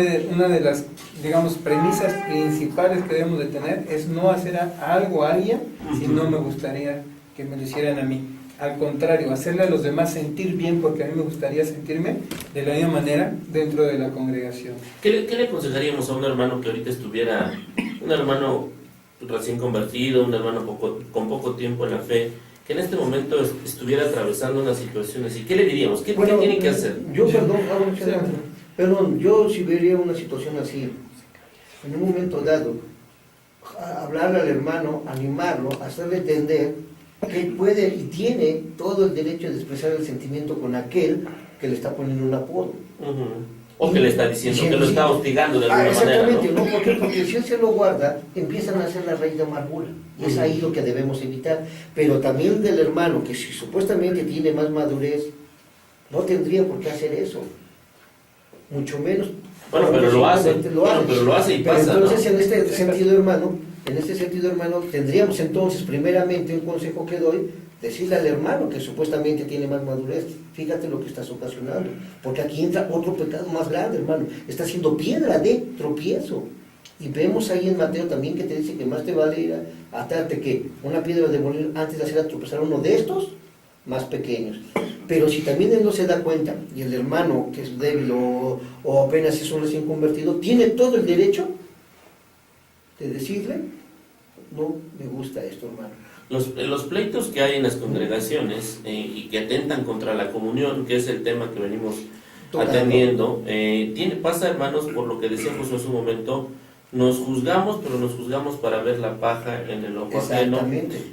de las, digamos, premisas principales que debemos de tener es no hacer algo a alguien si no me gustaría que me lo hicieran a mí. Al contrario, hacerle a los demás sentir bien, porque a mí me gustaría sentirme de la misma manera dentro de la congregación. ¿Qué le aconsejaríamos a un hermano que ahorita estuviera, un hermano recién convertido, un hermano con poco tiempo en la fe, que en este momento estuviera atravesando una situación así? ¿Qué le diríamos? ¿Qué tiene que hacer? Yo, yo si vería una situación así, en un momento dado, hablarle al hermano, animarlo, hacerle entender que él puede y tiene todo el derecho de expresar el sentimiento con aquel que le está poniendo un apodo. O que le está diciendo que lo está hostigando de alguna manera, exactamente, ¿no? ¿no? ¿Por qué? Porque si él se lo guarda, empiezan a hacer la raíz de amargura. Y es ahí lo que debemos evitar. Pero también del hermano, que si supuestamente tiene más madurez, no tendría por qué hacer eso. Mucho menos. Bueno, pero lo hace. Bueno, pero lo hace y Pero pasa, entonces, ¿no? en este sentido, hermano, tendríamos entonces, primeramente, un consejo que doy, decirle al hermano que supuestamente tiene más madurez, fíjate lo que estás ocasionando, porque aquí entra otro pecado más grande, hermano, está siendo piedra de tropiezo. Y vemos ahí en Mateo también que te dice que más te vale ir a atarte que una piedra de morir antes de hacer a tropezar a uno de estos más pequeños. Pero si también él no se da cuenta, y el hermano que es débil o apenas es un recién convertido, tiene todo el derecho de decirle, no me gusta esto, hermano. Los pleitos que hay en las congregaciones y que atentan contra la comunión, que es el tema que venimos atendiendo, pasa, hermanos, por lo que decía José hace un momento, nos juzgamos, pero nos juzgamos para ver la paja en el ojo ajeno.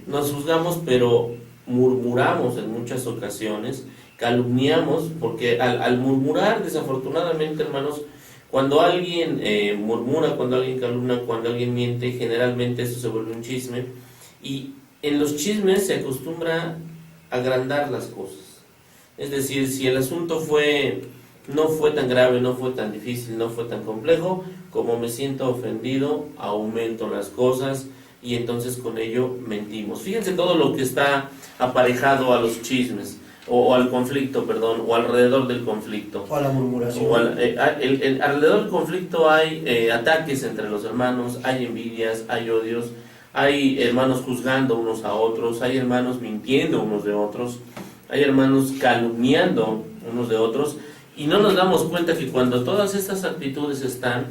Nos juzgamos, pero murmuramos en muchas ocasiones, calumniamos, porque al murmurar, desafortunadamente, hermanos, cuando alguien murmura, cuando alguien calumnia, cuando alguien miente, generalmente eso se vuelve un chisme, y en los chismes se acostumbra a agrandar las cosas. Es decir, si el asunto no fue tan grave, no fue tan difícil, no fue tan complejo, como me siento ofendido, aumento las cosas y entonces con ello mentimos. Fíjense todo lo que está aparejado a los chismes, o al conflicto, perdón, o alrededor del conflicto. O a la murmuración. Alrededor del conflicto hay ataques entre los hermanos, hay envidias, hay odios, hay hermanos juzgando unos a otros, hay hermanos mintiendo unos de otros, hay hermanos calumniando unos de otros, y no nos damos cuenta que cuando todas estas actitudes están,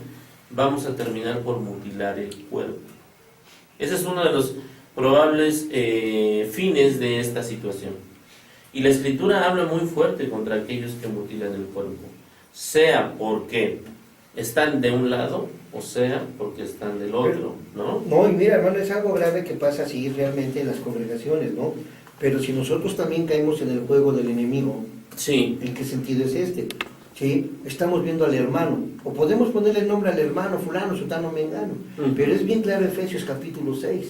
vamos a terminar por mutilar el cuerpo. Ese es uno de los probables fines de esta situación. Y la Escritura habla muy fuerte contra aquellos que mutilan el cuerpo, sea porque están de un lado o sea porque están del otro, ¿no? No, y mira, hermano, es algo grave que pasa así realmente en las congregaciones, ¿no? Pero si nosotros también caemos en el juego del enemigo, sí. ¿En qué sentido es este? ¿Sí? Estamos viendo al hermano, o podemos ponerle el nombre al hermano, fulano, sutano, mengano, pero es bien claro Efesios capítulo 6,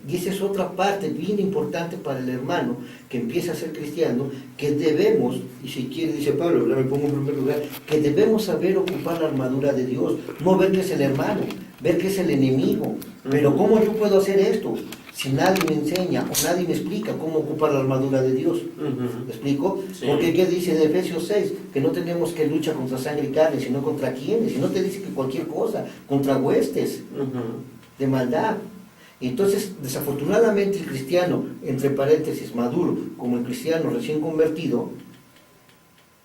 y esa es otra parte bien importante para el hermano que empieza a ser cristiano, que debemos, y si quiere, dice Pablo, me pongo en primer lugar, que debemos saber ocupar la armadura de Dios, no ver que es el hermano, ver que es el enemigo, pero ¿cómo yo puedo hacer esto? Si nadie me enseña o nadie me explica cómo ocupar la armadura de Dios. ¿Me explico? Sí. Porque ¿qué dice en Efesios 6? Que no tenemos que luchar contra sangre y carne, sino contra quienes. Y no te dice que cualquier cosa, contra huestes de maldad. Y entonces, desafortunadamente, el cristiano, entre paréntesis, maduro, como el cristiano recién convertido,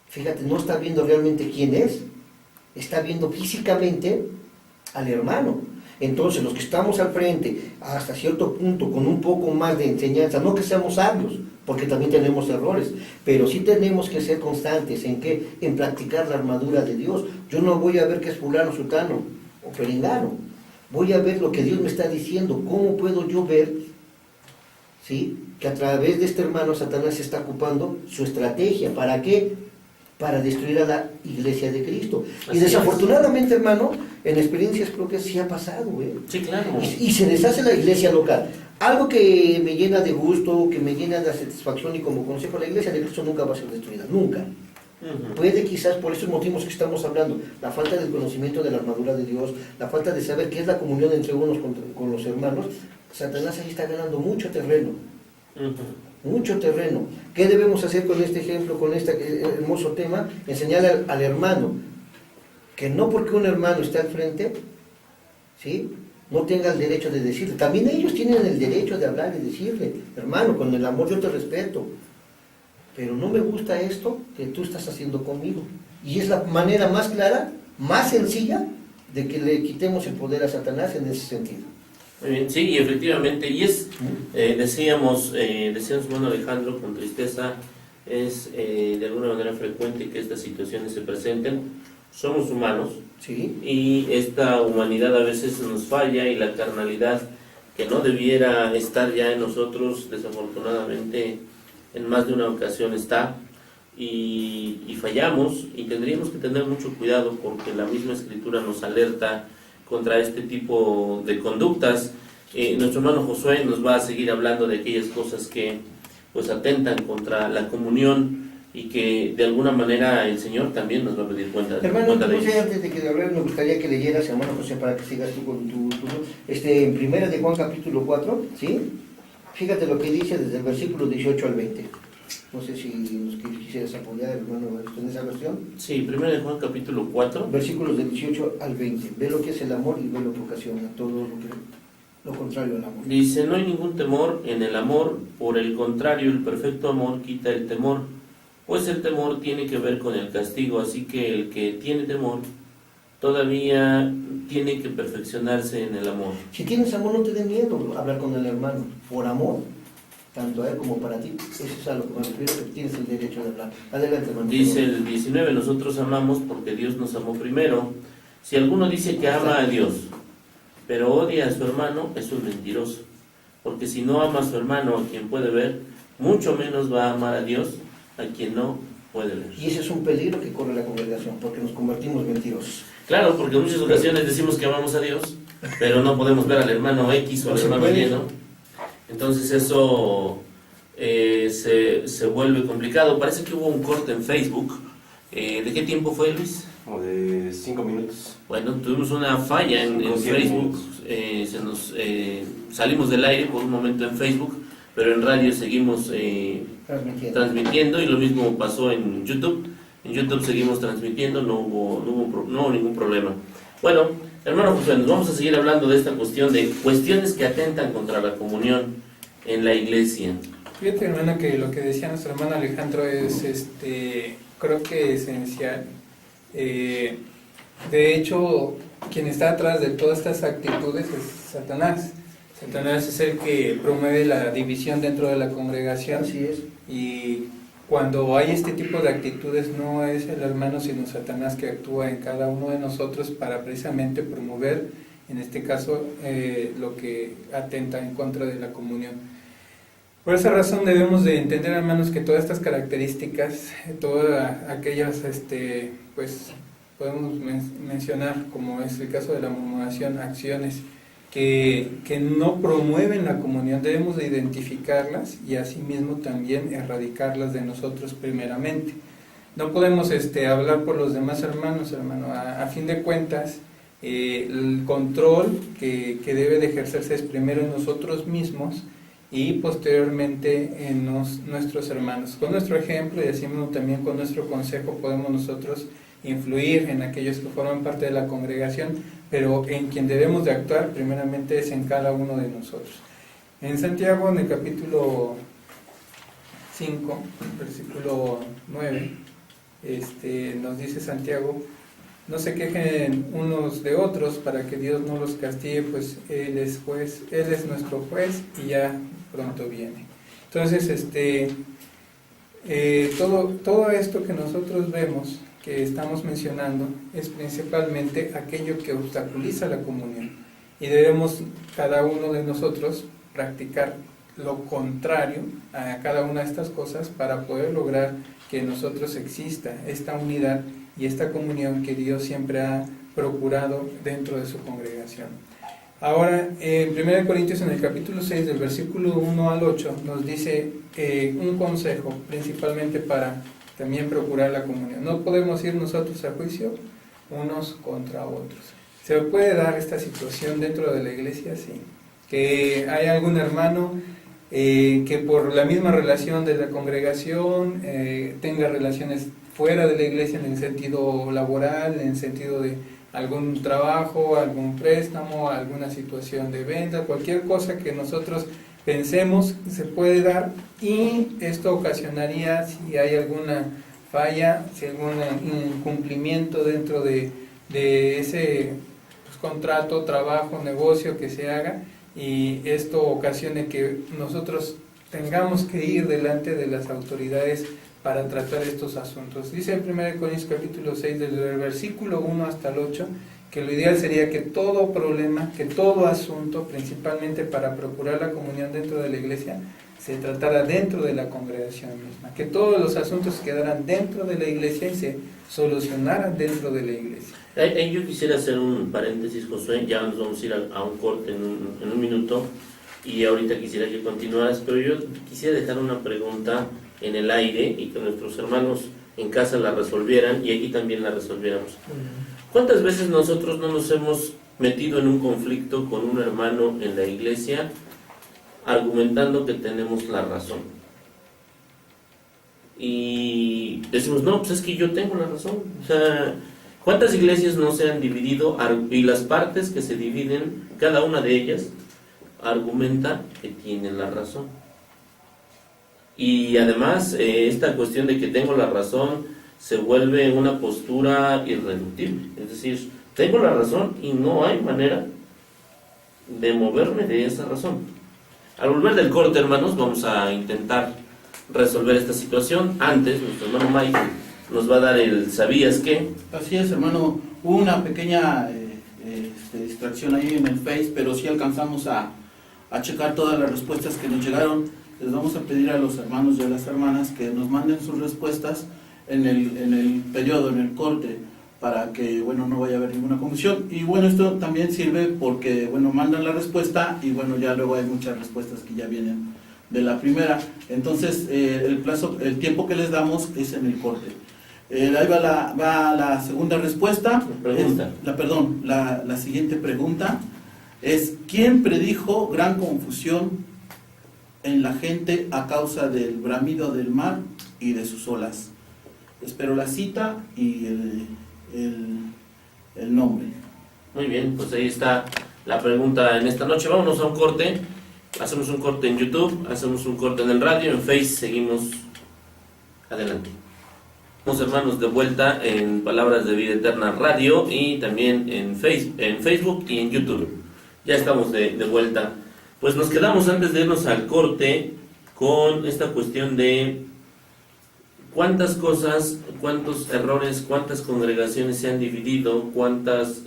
fíjate, no está viendo realmente quién es. Está viendo físicamente al hermano. Entonces, los que estamos al frente, hasta cierto punto, con un poco más de enseñanza, no que seamos sabios, porque también tenemos errores, pero sí tenemos que ser constantes en ¿qué? En practicar la armadura de Dios. Yo no voy a ver que es fulano, sutano o perengano, voy a ver lo que Dios me está diciendo. ¿Cómo puedo yo ver, sí, que a través de este hermano Satanás está ocupando su estrategia? ¿Para qué? Para destruir a la iglesia de Cristo. Así y desafortunadamente, hermano, en experiencias creo que sí ha pasado, ¿eh? Sí, claro. Y se deshace la iglesia local. Algo que me llena de gusto, que me llena de satisfacción y como consejo, la iglesia de Cristo nunca va a ser destruida, nunca. Puede quizás por esos motivos que estamos hablando, la falta del conocimiento de la armadura de Dios, la falta de saber qué es la comunión entre unos con los hermanos, Satanás ahí está ganando mucho terreno. Mucho terreno. ¿Qué debemos hacer con este ejemplo, con este hermoso tema? Enseñarle al hermano que no porque un hermano esté al frente, ¿sí?, no tenga el derecho de decirle. También ellos tienen el derecho de hablar y decirle, hermano, con el amor yo te respeto, pero no me gusta esto que tú estás haciendo conmigo. Y es la manera más clara, más sencilla, de que le quitemos el poder a Satanás en ese sentido. Muy bien, sí, y efectivamente, y es, decíamos, hermano Alejandro, con tristeza, es de alguna manera frecuente que estas situaciones se presenten. Somos humanos, ¿sí?, y esta humanidad a veces nos falla, y la carnalidad que no debiera estar ya en nosotros, desafortunadamente, en más de una ocasión está, y fallamos, y tendríamos que tener mucho cuidado porque la misma Escritura nos alerta contra este tipo de conductas. Nuestro hermano Josué nos va a seguir hablando de aquellas cosas que pues atentan contra la comunión y que de alguna manera el Señor también nos va a pedir cuenta Hermano, de José, ellos. antes de que hablar, me gustaría que leyeras, hermano José, para que sigas tú con tu en primera de Juan capítulo 4, ¿sí? Fíjate lo que dice desde el versículo 18 al 20. No sé si nos quisieras apoyar, hermano, en esa versión. Sí, 1 de Juan capítulo 4. Versículos del 18 al 20. Ve lo que es el amor y ve lo que ocasiona, todo lo contrario al amor. Dice, no hay ningún temor en el amor, por el contrario, el perfecto amor quita el temor, pues el temor tiene que ver con el castigo, así que el que tiene temor todavía tiene que perfeccionarse en el amor. Si tienes amor, no te dé miedo hablar con el hermano, por amor, tanto a él como para ti. Eso es a lo que me refiero, que tienes el derecho de hablar. Adelante, hermano. Dice el 19, nosotros amamos porque Dios nos amó primero. Si alguno dice que ama a Dios, pero odia a su hermano, es un mentiroso. Porque si no ama a su hermano, a quien puede ver, mucho menos va a amar a Dios, a quien no puede ver. Y ese es un peligro que corre la congregación, porque nos convertimos mentirosos. Claro, porque en muchas ocasiones decimos que amamos a Dios, pero no podemos ver al hermano X o al hermano Y, ¿no? Entonces eso se vuelve complicado. Parece que hubo un corte en Facebook. ¿De qué tiempo fue, Luis? Como de 5 minutos. Bueno, tuvimos una falla en Facebook. Salimos del aire por un momento en Facebook, pero en radio seguimos transmitiendo, y lo mismo pasó en YouTube. En YouTube seguimos transmitiendo, no hubo ningún problema. Bueno, hermano José, nos vamos a seguir hablando de esta cuestión de cuestiones que atentan contra la comunión en la iglesia. Fíjate, hermano, que lo que decía nuestro hermano Alejandro es, creo que esencial. De hecho, quien está atrás de todas estas actitudes es Satanás. Satanás es el que promueve la división dentro de la congregación. Así es. Y cuando hay este tipo de actitudes, no es el hermano sino Satanás que actúa en cada uno de nosotros para precisamente promover, en este caso, lo que atenta en contra de la comunión. Por esa razón debemos de entender, hermanos, que todas estas características, todas aquellas, pues podemos mencionar, como es el caso de la murmuración, acciones que no promueven la comunión, debemos de identificarlas y asimismo también erradicarlas de nosotros primeramente. No podemos hablar por los demás hermanos, hermano. A fin de cuentas, el control que debe de ejercerse es primero en nosotros mismos y posteriormente en nuestros hermanos. Con nuestro ejemplo y asimismo también con nuestro consejo podemos nosotros influir en aquellos que forman parte de la congregación, pero en quien debemos de actuar primeramente es en cada uno de nosotros. En Santiago, en el capítulo 5, versículo 9, nos dice Santiago: no se quejen unos de otros para que Dios no los castigue, pues Él es juez, Él es nuestro juez y ya pronto viene. Entonces, todo esto que nosotros vemos, que estamos mencionando, es principalmente aquello que obstaculiza la comunión, y debemos cada uno de nosotros practicar lo contrario a cada una de estas cosas para poder lograr que en nosotros exista esta unidad y esta comunión que Dios siempre ha procurado dentro de su congregación. Ahora, en 1 Corintios, en el capítulo 6, del versículo 1 al 8, nos dice un consejo principalmente para también procurar la comunión. No podemos ir nosotros a juicio unos contra otros. ¿Se puede dar esta situación dentro de la iglesia? Sí. Que hay algún hermano que por la misma relación de la congregación tenga relaciones fuera de la iglesia en el sentido laboral, en el sentido de algún trabajo, algún préstamo, alguna situación de venta, cualquier cosa que nosotros pensemos se puede dar, y esto ocasionaría, si hay alguna falla, si hay algún incumplimiento dentro de ese contrato, trabajo, negocio que se haga, y esto ocasione que nosotros tengamos que ir delante de las autoridades para tratar estos asuntos. Dice en 1 Corintios capítulo 6, del versículo 1 hasta el 8, que lo ideal sería que todo problema, que todo asunto, principalmente para procurar la comunión dentro de la iglesia, se tratara dentro de la congregación misma, que todos los asuntos quedaran dentro de la iglesia y se solucionaran dentro de la iglesia. Yo quisiera hacer un paréntesis, Josué, ya nos vamos a ir a un corte en un minuto, y ahorita quisiera que continuaras, pero yo quisiera dejar una pregunta en el aire y que nuestros hermanos en casa la resolvieran y aquí también la resolviéramos. ¿Cuántas veces nosotros no nos hemos metido en un conflicto con un hermano en la iglesia argumentando que tenemos la razón? Y decimos, no, pues es que yo tengo la razón. O sea, ¿cuántas iglesias no se han dividido y las partes que se dividen, cada una de ellas argumenta que tienen la razón? Y además, esta cuestión de que tengo la razón se vuelve una postura irreductible. Es decir, tengo la razón y no hay manera de moverme de esa razón. Al volver del corte, hermanos, vamos a intentar resolver esta situación. Antes, nuestro hermano Mike nos va a dar el ¿sabías qué? Así es, hermano. Hubo una pequeña distracción ahí en el Face, pero sí alcanzamos a checar todas las respuestas que nos llegaron. Les vamos a pedir a los hermanos y a las hermanas que nos manden sus respuestas en el periodo, en el corte, para que, bueno, no vaya a haber ninguna confusión. Y bueno, esto también sirve porque, bueno, mandan la respuesta y bueno, ya luego hay muchas respuestas que ya vienen de la primera. Entonces, el tiempo que les damos es en el corte. Ahí va la segunda respuesta. La siguiente pregunta es: ¿quién predijo gran confusión en la gente a causa del bramido del mar y de sus olas? Espero la cita y el nombre. Muy bien, pues ahí está la pregunta en esta noche. Vámonos a un corte. Hacemos un corte en YouTube, hacemos un corte en el radio, en Face, seguimos adelante. Estamos, hermanos, de vuelta en Palabras de Vida Eterna Radio y también en Facebook y en YouTube. Ya estamos de vuelta. Pues nos quedamos antes de irnos al corte con esta cuestión de cuántas cosas, cuántos errores, cuántas congregaciones se han dividido, cuántas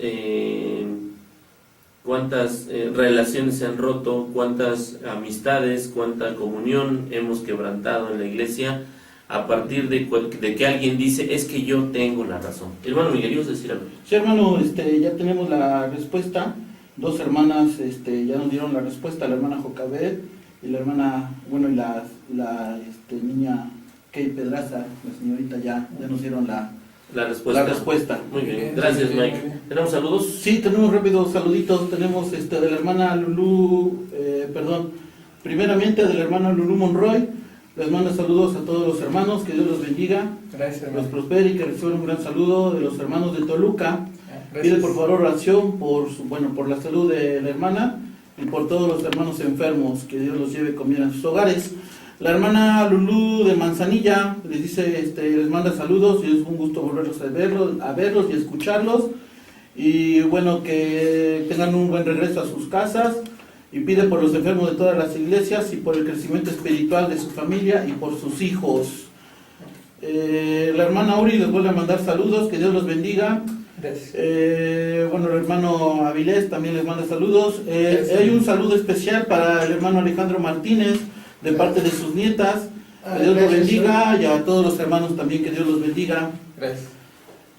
relaciones se han roto, cuántas amistades, cuánta comunión hemos quebrantado en la iglesia a partir de que alguien dice, es que yo tengo la razón. Hermano Miguel, ¿ibas a decir algo? Sí, hermano, ya tenemos la respuesta. Dos hermanas ya nos dieron la respuesta, la hermana Jocabet y la hermana, bueno, y la niña Kay Pedraza, la señorita ya nos dieron la respuesta. Muy bien, gracias, Mike. ¿Tenemos saludos? Sí, tenemos rápidos saluditos. Tenemos de la hermana Lulú, primeramente de la hermana Lulú Monroy. Les mando saludos a todos los hermanos, que Dios los bendiga, Gracias, hermano. los prospere y que reciban un gran saludo de los hermanos de Toluca. Gracias. Pide por favor oración por la salud de la hermana y por todos los hermanos enfermos, que Dios los lleve con bien a sus hogares. La hermana Lulú de Manzanilla les dice, les manda saludos y es un gusto volverlos a verlos y escucharlos. Y bueno, que tengan un buen regreso a sus casas. Y pide por los enfermos de todas las iglesias y por el crecimiento espiritual de su familia y por sus hijos. La hermana Uri les vuelve a mandar saludos, que Dios los bendiga. Gracias. Bueno, el hermano Avilés también les manda saludos. Hay un saludo especial para el hermano Alejandro Martínez, de parte de sus nietas. Que Dios los bendiga, y a todos los hermanos también, que Dios los bendiga. Gracias.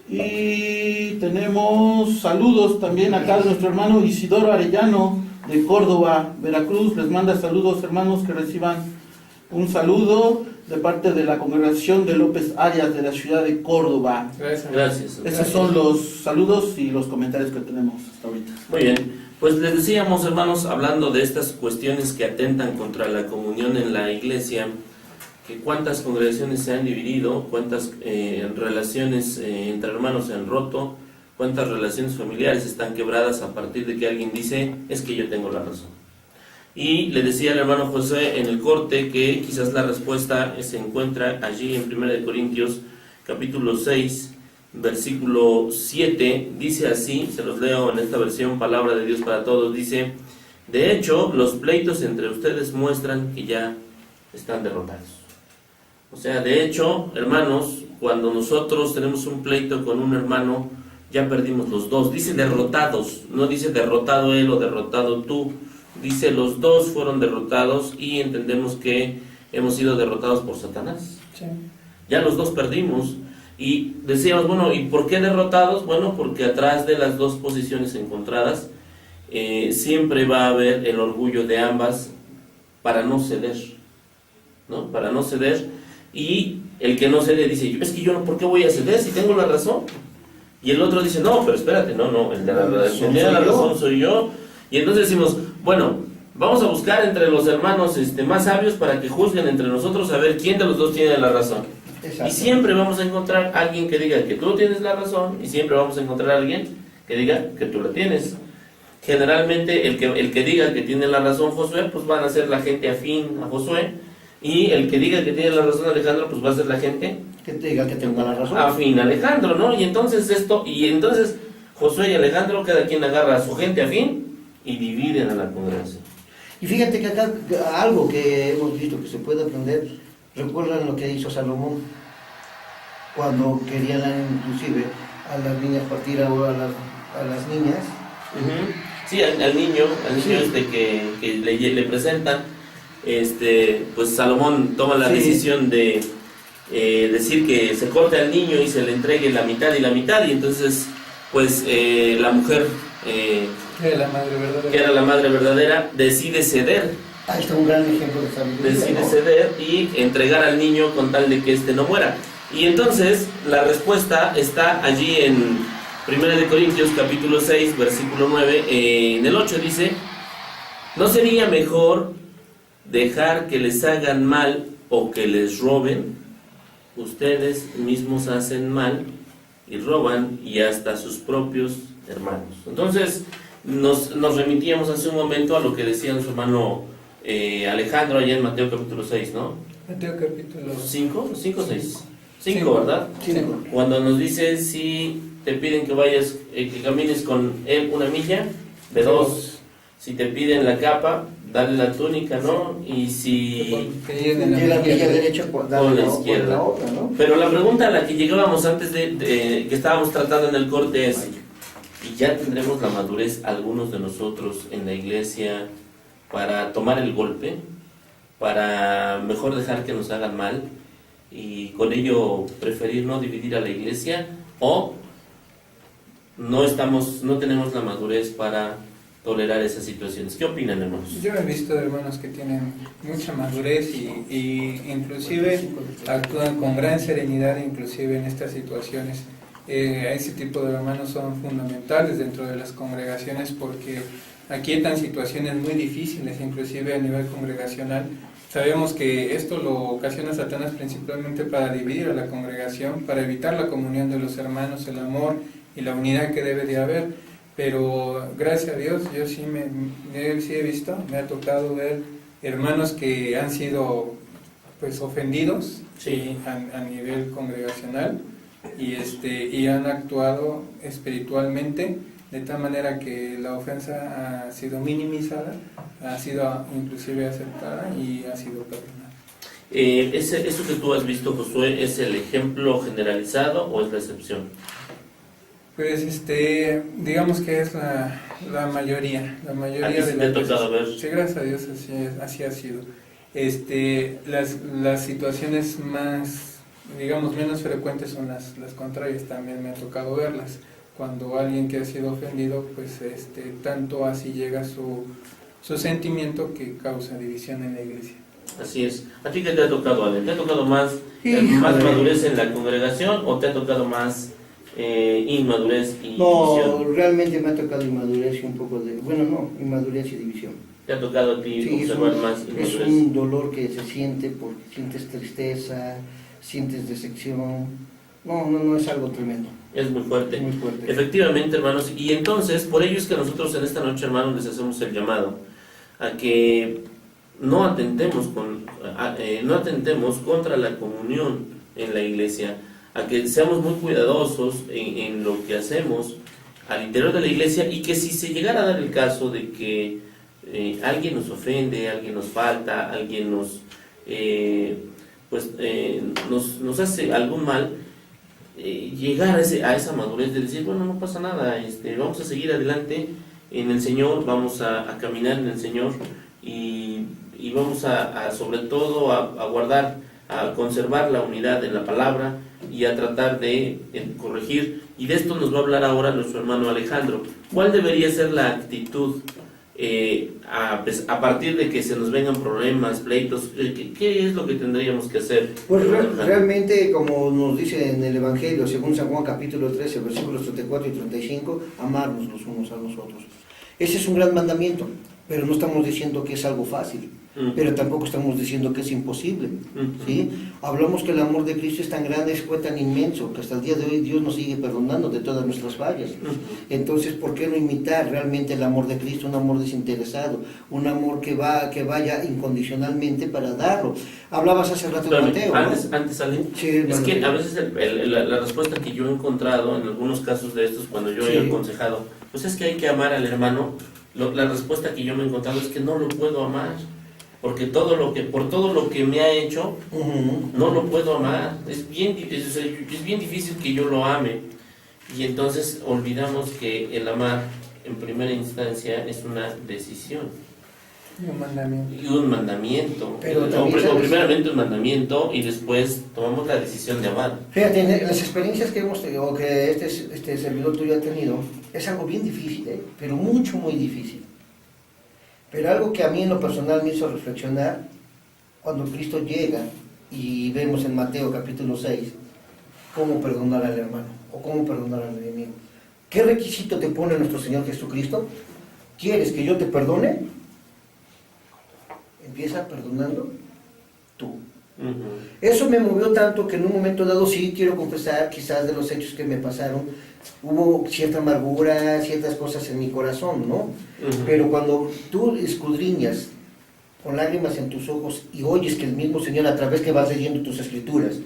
Y tenemos saludos también acá de nuestro hermano Isidoro Arellano, de Córdoba, Veracruz. Les manda saludos, hermanos, que reciban un saludo de parte de la congregación de López Arias de la ciudad de Córdoba. Gracias. Esos son los saludos y los comentarios que tenemos hasta ahorita. Muy bien, pues les decíamos, hermanos, hablando de estas cuestiones que atentan contra la comunión en la iglesia, que cuántas congregaciones se han dividido, cuántas relaciones entre hermanos se han roto, cuántas relaciones familiares están quebradas a partir de que alguien dice, es que yo tengo la razón. Y le decía al hermano José en el corte que quizás la respuesta se encuentra allí en 1 Corintios capítulo 6, versículo 7, dice así, se los leo en esta versión, Palabra de Dios para Todos, dice, de hecho, los pleitos entre ustedes muestran que ya están derrotados. O sea, de hecho, hermanos, cuando nosotros tenemos un pleito con un hermano, ya perdimos los dos. Dice derrotados, no dice derrotado él o derrotado tú. Dice los dos fueron derrotados y entendemos que hemos sido derrotados por Satanás. Sí. Ya los dos perdimos. Y decíamos, bueno, ¿y por qué derrotados? Bueno, porque atrás de las dos posiciones encontradas siempre va a haber el orgullo de ambas para no ceder, ¿no? Para no ceder. Y el que no cede dice, es que yo no, ¿por qué voy a ceder si tengo la razón? Y el otro dice, no, pero espérate, no, el de la razón soy yo. Y entonces decimos, bueno, vamos a buscar entre los hermanos más sabios para que juzguen entre nosotros a ver quién de los dos tiene la razón. Exacto. Y siempre vamos a encontrar a alguien que diga que tú tienes la razón y siempre vamos a encontrar a alguien que diga que tú la tienes. Generalmente el que diga que tiene la razón Josué, pues van a ser la gente afín a Josué, y el que diga que tiene la razón Alejandro, pues va a ser la gente Que te diga que tenga la razón. afín a Alejandro, ¿no? Y entonces Josué y Alejandro, cada quien agarra a su gente afín y dividen a la congregación. Y fíjate que acá algo que hemos visto que se puede aprender, recuerdan lo que hizo Salomón cuando querían inclusive a las niñas partir ahora a las niñas. Sí, al niño Sí. que le presentan, pues Salomón toma la Sí. decisión de decir que se corte al niño y se le entregue la mitad y la mitad, y entonces pues la mujer Era la madre verdadera. que era la madre verdadera decide ceder, Ahí está un gran ejemplo de sabiduría, decide ¿no? ceder y entregar al niño con tal de que no muera. Y entonces la respuesta está allí en 1 de Corintios capítulo 6 versículo 9, en el 8 dice, ¿no sería mejor dejar que les hagan mal o que les roben? Ustedes mismos hacen mal y roban, y hasta sus propios hermanos. Entonces nos remitíamos hace un momento a lo que decía su hermano Alejandro allá en Mateo capítulo 6, ¿no? Mateo capítulo 5 o 6. 5, Cinco. ¿verdad? Cinco. Cuando nos dice, si te piden que vayas, que camines con él una milla, de 2. Si te piden la capa, dale la túnica, ¿no? Y si... que lleguen Y la milla derecha. derecha por darle Con la la, por izquierda. la otra, ¿no? Pero la pregunta a la que llegábamos antes de que estábamos tratando en el corte es, ¿y ya tendremos la madurez algunos de nosotros en la iglesia para tomar el golpe, para mejor dejar que nos hagan mal y con ello preferir no dividir a la iglesia, o no tenemos la madurez para tolerar esas situaciones? ¿Qué opinan, hermanos? Yo he visto hermanos que tienen mucha madurez y inclusive actúan con gran serenidad inclusive en estas situaciones. Ese tipo de hermanos son fundamentales dentro de las congregaciones porque aquietan situaciones muy difíciles, inclusive a nivel congregacional. Sabemos que esto lo ocasiona Satanás principalmente para dividir a la congregación, para evitar la comunión de los hermanos, el amor y la unidad que debe de haber. Pero gracias a Dios, yo sí he visto, me ha tocado ver hermanos que han sido pues ofendidos Sí. a nivel congregacional y han actuado espiritualmente de tal manera que la ofensa ha sido minimizada, ha sido inclusive aceptada y ha sido perdonada. ¿Eso que tú has visto, Josué, es el ejemplo generalizado o es la excepción? Pues digamos que es la mayoría ¿A ti sí de te ha las tocado veces. ver? Sí, gracias a Dios así ha sido. Las situaciones más, digamos, menos frecuentes son las contrarias, también me ha tocado verlas. Cuando alguien que ha sido ofendido, pues tanto así llega su sentimiento que causa división en la iglesia. Así es. ¿A ti qué te ha tocado, Ale? ¿Te ha tocado más Híjole. madurez en la congregación o te ha tocado más inmadurez y No, división? realmente me ha tocado inmadurez y un poco de... Bueno, no, inmadurez y división. ¿Te ha tocado a ti Sí, observar más es inmadurez? un dolor que se siente porque sientes tristeza, sientes decepción. No, es algo tremendo, Es muy fuerte. muy fuerte. Efectivamente, hermanos, y entonces, por ello es que nosotros en esta noche, hermanos, les hacemos el llamado a que no atentemos contra la comunión en la iglesia, a que seamos muy cuidadosos en lo que hacemos al interior de la iglesia, y que si se llegara a dar el caso de que alguien nos ofende, alguien nos falta, alguien nos hace algún mal, llegar a esa madurez de decir, bueno, no pasa nada, vamos a seguir adelante en el Señor, vamos a caminar en el Señor y vamos sobre todo a guardar, a conservar la unidad en la palabra y a tratar de corregir. Y de esto nos va a hablar ahora nuestro hermano Alejandro. ¿Cuál debería ser la actitud a partir de que se nos vengan problemas, pleitos? ¿Qué es lo que tendríamos que hacer? Pues realmente, como nos dice en el Evangelio, según San Juan capítulo 13, versículos 34 y 35, amarnos los unos a los otros. Ese es un gran mandamiento, pero no estamos diciendo que es algo fácil, pero tampoco estamos diciendo que es imposible, ¿sí? Hablamos que el amor de Cristo es tan grande, fue tan inmenso, que hasta el día de hoy Dios nos sigue perdonando de todas nuestras fallas. Entonces, ¿por qué no imitar realmente el amor de Cristo? Un amor desinteresado, un amor que vaya incondicionalmente para darlo. Hablabas hace rato de Mateo, ¿no? Antes Ale, Sí, es bueno, que a veces la respuesta que yo he encontrado en algunos casos de estos, cuando yo he aconsejado, pues es que hay que amar al hermano. La respuesta que yo me he encontrado es que no lo puedo amar, porque por todo lo que me ha hecho, no lo puedo amar. Es bien difícil que yo lo ame. Y entonces olvidamos que el amar en primera instancia es una decisión Y un mandamiento. Pero también, primeramente un mandamiento y después tomamos la decisión de amar. Fíjate, en las experiencias que hemos tenido, o que este servidor tuyo ha tenido, es algo bien difícil, pero muy difícil. Pero algo que a mí en lo personal me hizo reflexionar, cuando Cristo llega y vemos en Mateo capítulo 6, cómo perdonar al hermano, o cómo perdonar al enemigo. ¿Qué requisito te pone nuestro Señor Jesucristo? ¿Quieres que yo te perdone? Empieza perdonando tú. Eso me movió tanto que en un momento dado, sí quiero confesar, quizás de los hechos que me pasaron, hubo cierta amargura, ciertas cosas en mi corazón, ¿no? Pero cuando tú escudriñas con lágrimas en tus ojos y oyes que el mismo Señor, a través que vas leyendo tus escrituras,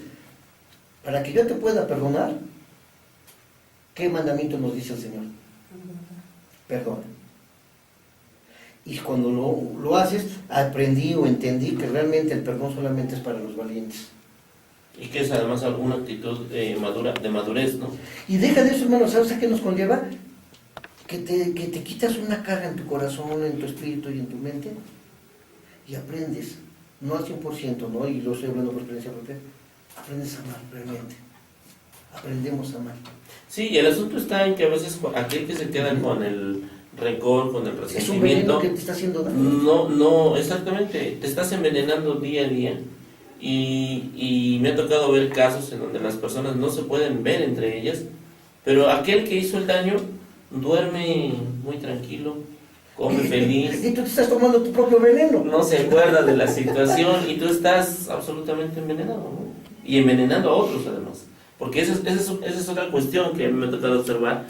para que yo te pueda perdonar, ¿qué mandamiento nos dice el Señor? Perdona. Y cuando lo haces, aprendí o entendí que realmente el perdón solamente es para los valientes. Y que es además alguna actitud de madurez, ¿no? Y deja de eso, hermano, ¿sabes a qué nos conlleva? Que te quitas una carga en tu corazón, en tu espíritu y en tu mente, y aprendes, no al 100%, ¿no? Y lo estoy hablando por experiencia propia, aprendes a amar realmente. Aprendemos a amar. Sí, y el asunto está en que a veces aquel que se queda con el rencor, con el resentimiento, es un veneno que te está haciendo daño. No, exactamente, te estás envenenando día a día. Y me ha tocado ver casos en donde las personas no se pueden ver entre ellas, pero aquel que hizo el daño duerme muy tranquilo, come feliz. Y tú te estás tomando tu propio veneno. No se acuerda de la situación y tú estás absolutamente envenenado, ¿no? Y envenenando a otros además. Porque esa es otra cuestión que me ha tocado observar,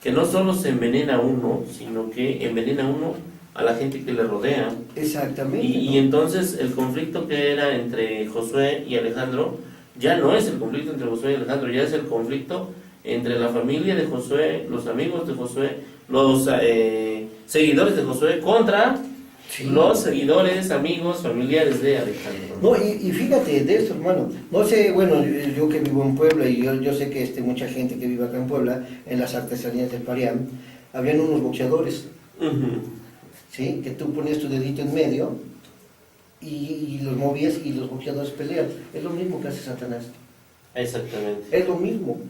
que no solo se envenena uno, sino que envenena uno a la gente que le rodea. Exactamente. Y entonces el conflicto que era entre Josué y Alejandro, ya no es el conflicto entre Josué y Alejandro, ya es el conflicto entre la familia de Josué, los amigos de Josué, los seguidores de Josué contra los seguidores, amigos, familiares de Alejandro. No, y fíjate de esto, hermano. No sé, bueno, yo que vivo en Puebla, y yo sé que mucha gente que vive acá en Puebla, en las artesanías del Parián, habían unos boxeadores, ¿sí? Que tú ponías tu dedito en medio y los movías y los boxeadores pelean. Es lo mismo que hace Satanás. Exactamente. Es lo mismo.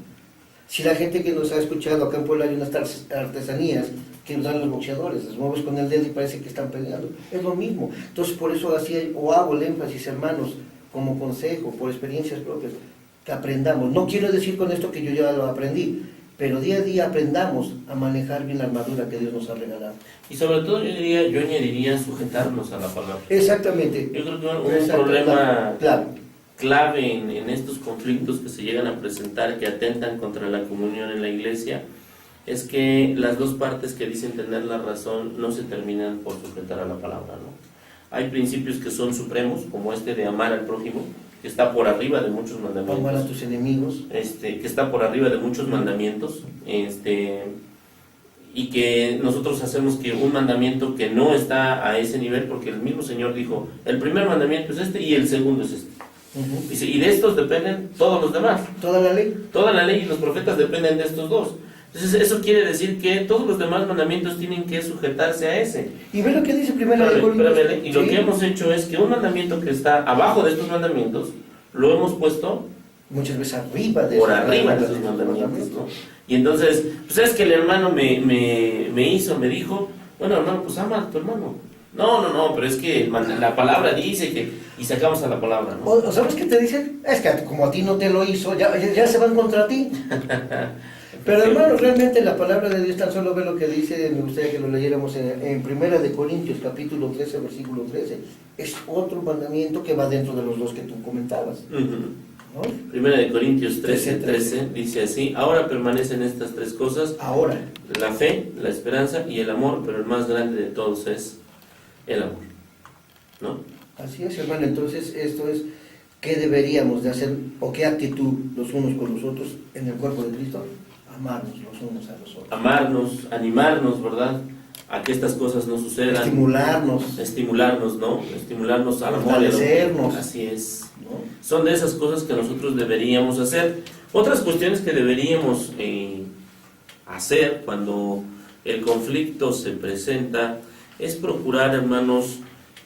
Si la gente que nos ha escuchado acá en Puebla hay unas artesanías que usan los boxeadores, les mueves con el dedo y parece que están peleando. Es lo mismo. Entonces por eso hago el énfasis, hermanos, como consejo, por experiencias propias, que aprendamos. No quiero decir con esto que yo ya lo aprendí, pero día a día aprendamos a manejar bien la armadura que Dios nos ha regalado. Y sobre todo yo añadiría sujetarnos a la palabra. Exactamente. Yo creo que un problema clave en estos conflictos que se llegan a presentar, que atentan contra la comunión en la iglesia, es que las dos partes que dicen tener la razón no se terminan por sujetar a la palabra, ¿no? Hay principios que son supremos, como este de amar al prójimo, que está por arriba de muchos mandamientos. Amar a tus enemigos. Que está por arriba de muchos mandamientos, y que nosotros hacemos que un mandamiento que no está a ese nivel, porque el mismo Señor dijo, el primer mandamiento es este y el segundo es este. Ujú. Dice, y de estos dependen todos los demás. Toda la ley. Toda la ley y los profetas dependen de estos dos. Entonces eso quiere decir que todos los demás mandamientos tienen que sujetarse a ese. Y ve lo que dice primero de Espérame, Corintios. espérame, y lo Sí. que hemos hecho es que un mandamiento que está abajo de estos mandamientos, lo hemos puesto Muchas veces arriba de por esos arriba de esos mandamientos, ¿no? Y entonces, pues es que el hermano me dijo, bueno, hermano, pues ama a tu hermano. No, pero es que la palabra dice que, y sacamos a la palabra, ¿no? O ¿sabes qué te dicen? Es que como a ti no te lo hizo, ya se van contra ti. Pero hermano, realmente la palabra de Dios tan solo ve lo que dice, me gustaría que lo leyéramos en Primera de Corintios, capítulo 13, versículo 13. Es otro mandamiento que va dentro de los dos que tú comentabas, Ujú. ¿no? Primera de Corintios 13, 13, 13 dice así: ahora permanecen estas tres cosas, Ahora, la fe, la esperanza y el amor, pero el más grande de todos es el amor, ¿no? así es, hermano. Entonces, esto es qué deberíamos de hacer o qué actitud los unos con los otros en el cuerpo de Cristo. Amarnos los unos a los otros. Amarnos, animarnos, ¿verdad? A que estas cosas no sucedan. Estimularnos, ¿no? Estimularnos al amor. Fortalecernos. Así es. ¿No? Son de esas cosas que nosotros deberíamos hacer. Otras cuestiones que deberíamos hacer cuando el conflicto se presenta es procurar, hermanos,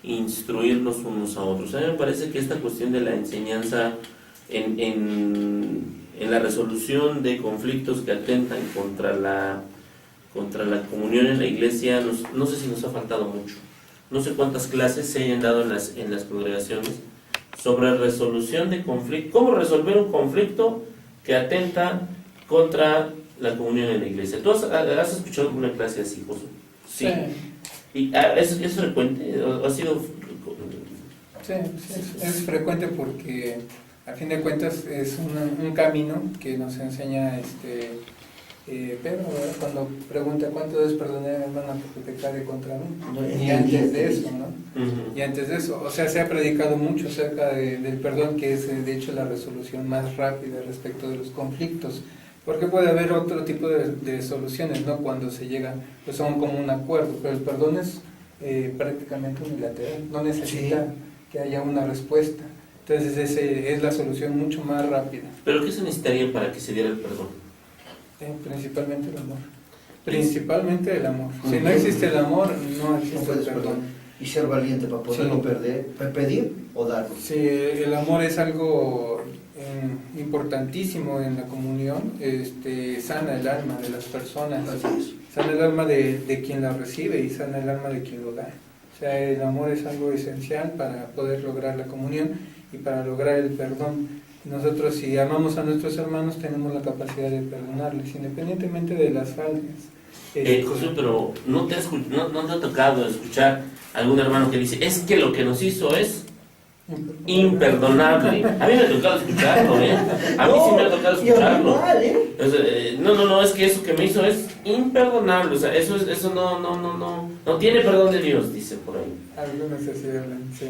instruirnos unos a otros. A mí me parece que esta cuestión de la enseñanza en la resolución de conflictos que atentan contra la comunión en la iglesia, no sé si nos ha faltado mucho. No sé cuántas clases se hayan dado en las congregaciones sobre resolución de conflicto, cómo resolver un conflicto que atenta contra la comunión en la iglesia. ¿Tú has escuchado alguna clase así, José? Sí. ¿Y es frecuente? ¿Ha sido...? Sí, es frecuente porque a fin de cuentas es un camino que nos enseña Pedro, ¿verdad? Cuando pregunta cuánto debes perdonar a mi hermano porque pecare contra mí. Y antes de eso, ¿no? Uh-huh. Y antes de eso, o sea, se ha predicado mucho acerca del perdón, que es de hecho la resolución más rápida respecto de los conflictos. Porque puede haber otro tipo de soluciones, ¿no? Cuando se llega pues, a un común acuerdo, pero el perdón es prácticamente unilateral, no necesita que haya una respuesta. Entonces es la solución mucho más rápida. ¿Pero qué se necesitaría para que se diera el perdón? Principalmente el amor. Principalmente el amor. Si no existe el amor, no existe el perdón. Y ser valiente para poderlo pedir o darlo. Sí, el amor es algo importantísimo en la comunión. Sana el alma de las personas, sana el alma de quien la recibe y sana el alma de quien lo da. O sea, el amor es algo esencial para poder lograr la comunión y para lograr el perdón. Nosotros, si amamos a nuestros hermanos, tenemos la capacidad de perdonarles, independientemente de las faltas. José, pero ¿no te ha tocado escuchar a algún hermano que dice, es que lo que nos hizo es imperdonable? A mí me ha tocado escucharlo, ¿eh? A mí sí me ha tocado escucharlo. No, es que eso que me hizo es imperdonable. O sea, eso no tiene perdón de Dios, dice por ahí. Algunos así hablan, sí.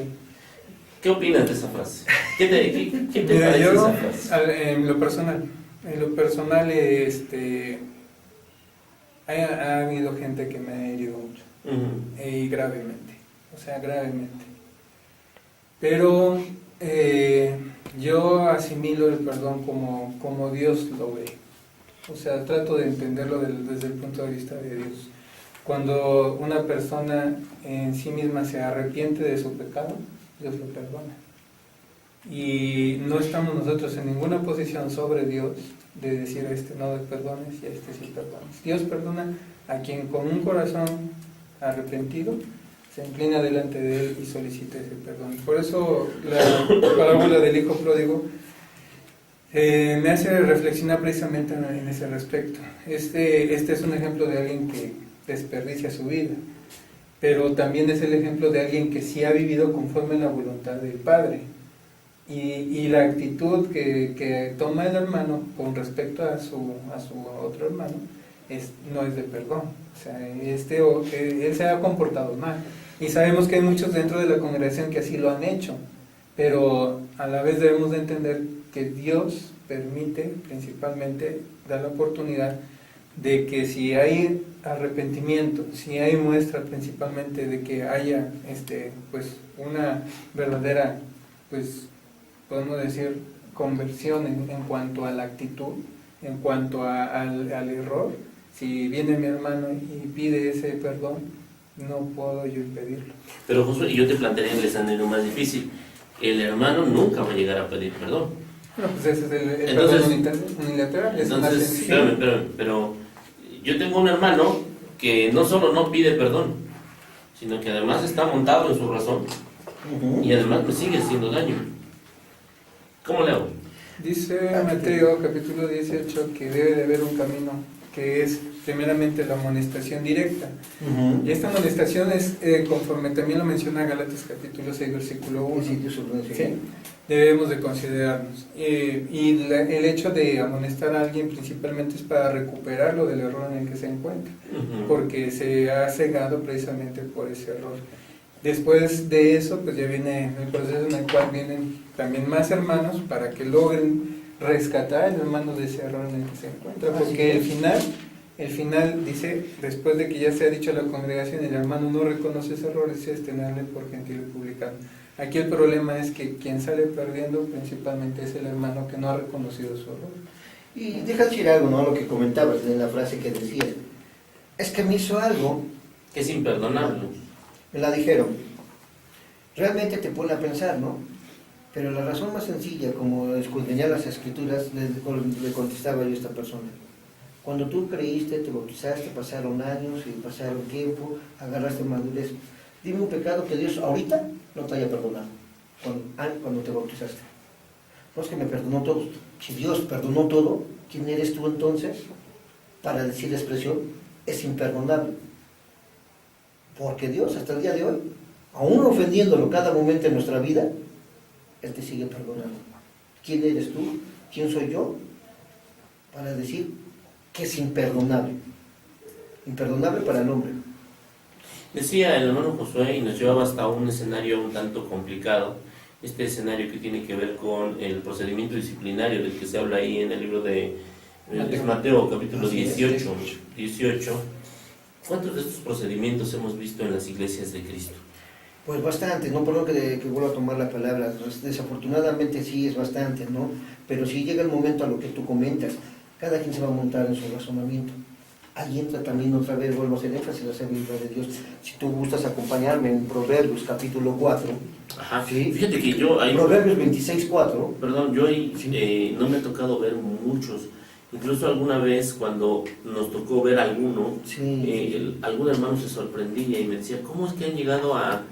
¿Qué opinas de esa frase? ¿Qué te Mira, parece yo, esa frase? en lo personal, ha habido gente que me ha herido mucho, Uh-huh. y gravemente, o sea, gravemente. Pero yo asimilo el perdón como Dios lo ve, o sea, trato de entenderlo desde el punto de vista de Dios. Cuando una persona en sí misma se arrepiente de su pecado, Dios lo perdona. Y no estamos nosotros en ninguna posición sobre Dios de decir a este no le perdones y a este sí perdones. Dios perdona a quien con un corazón arrepentido se inclina delante de Él y solicita ese perdón. Por eso la parábola del hijo pródigo me hace reflexionar precisamente en ese respecto. Este es un ejemplo de alguien que desperdicia su vida, pero también es el ejemplo de alguien que sí ha vivido conforme a la voluntad del Padre. Y la actitud que toma el hermano con respecto a su otro hermano no es de perdón. O sea, él se ha comportado mal. Y sabemos que hay muchos dentro de la congregación que así lo han hecho, pero a la vez debemos de entender que Dios permite, principalmente, dar la oportunidad de que si hay arrepentimiento, si hay muestra principalmente de que haya pues una verdadera pues podemos decir, conversión en cuanto a la actitud, en cuanto al error. Si viene mi hermano y pide ese perdón, no puedo yo impedirlo. Pero Josué, yo te plantearía el escenario más difícil. El hermano nunca va a llegar a pedir perdón. Bueno, pues ese es el Entonces, perdón unilateral. Es una Entonces, decisión. espérame, pero yo tengo un hermano que no solo no pide perdón, sino que además está montado en su razón y además me sigue haciendo daño. ¿Cómo le hago? Dice Mateo capítulo 18 que debe de haber un camino que es primeramente la amonestación directa. Y esta amonestación es conforme también lo menciona Gálatas capítulo 6 versículo 1. ¿Sí? Debemos de considerarnos. El hecho de amonestar a alguien principalmente es para recuperarlo del error en el que se encuentra, porque se ha cegado precisamente por ese error. Después de eso, pues ya viene el proceso en el cual vienen también más hermanos para que logren rescatar al hermano de ese error en el que se encuentra, porque el final dice, después de que ya se ha dicho a la congregación, el hermano no reconoce ese error, es tenerle por gentil y publicano. Aquí el problema es que quien sale perdiendo principalmente es el hermano que no ha reconocido su error. Y deja decir algo, ¿no? Lo que comentabas en la frase que decía. Es que me hizo algo, Que es imperdonable. me la dijeron. Realmente te pone a pensar, ¿no? Pero la razón más sencilla, como escudriñar las escrituras, le contestaba yo a esta persona. Cuando tú creíste, te bautizaste, pasaron años y pasaron tiempo, agarraste madurez. Dime un pecado que Dios ahorita no te haya perdonado, cuando te bautizaste. No es que me perdonó todo. Si Dios perdonó todo, ¿quién eres tú entonces para decir la expresión es imperdonable? Porque Dios hasta el día de hoy, aún ofendiéndolo cada momento de nuestra vida, Él te sigue perdonando. ¿Quién eres tú? ¿Quién soy yo? Para decir que es imperdonable. Imperdonable para el hombre. Decía el hermano Josué y nos llevaba hasta un escenario un tanto complicado, este escenario que tiene que ver con el procedimiento disciplinario del que se habla ahí en el libro de Mateo capítulo 18. ¿Cuántos de estos procedimientos hemos visto en las iglesias de Cristo? Pues bastante, no por lo que vuelva a tomar la palabra, desafortunadamente sí es bastante, ¿no? Pero si llega el momento a lo que tú comentas, cada quien se va a montar en su razonamiento. Ahí entra también otra vez, vuelvo a hacer énfasis en la sabiduría de Dios. Si tú gustas acompañarme en Proverbios capítulo 4. Ajá. ¿Sí? Fíjate que yo ahí... Proverbios 26:4. Perdón, yo ahí no me ha tocado ver muchos. Incluso alguna vez cuando nos tocó ver alguno, algún hermano se sorprendía y me decía, ¿cómo es que han llegado a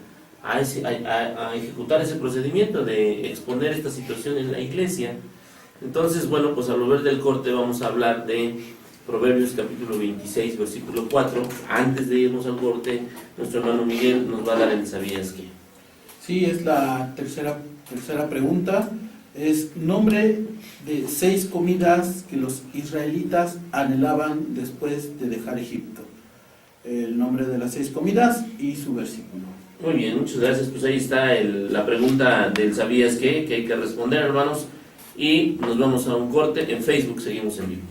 ejecutar ese procedimiento de exponer esta situación en la iglesia? Entonces, bueno, pues al volver del corte vamos a hablar de Proverbios capítulo 26, versículo 4. Antes de irnos al corte, nuestro hermano Miguel nos va a dar el ¿sabías qué? Sí, es la tercera pregunta. Es nombre de 6 comidas que los israelitas anhelaban después de dejar Egipto. El nombre de las 6 comidas y su versículo. Muy bien, muchas gracias. Pues ahí está la pregunta del ¿sabías qué? Que hay que responder, hermanos. Y nos vamos a un corte. En Facebook seguimos en vivo.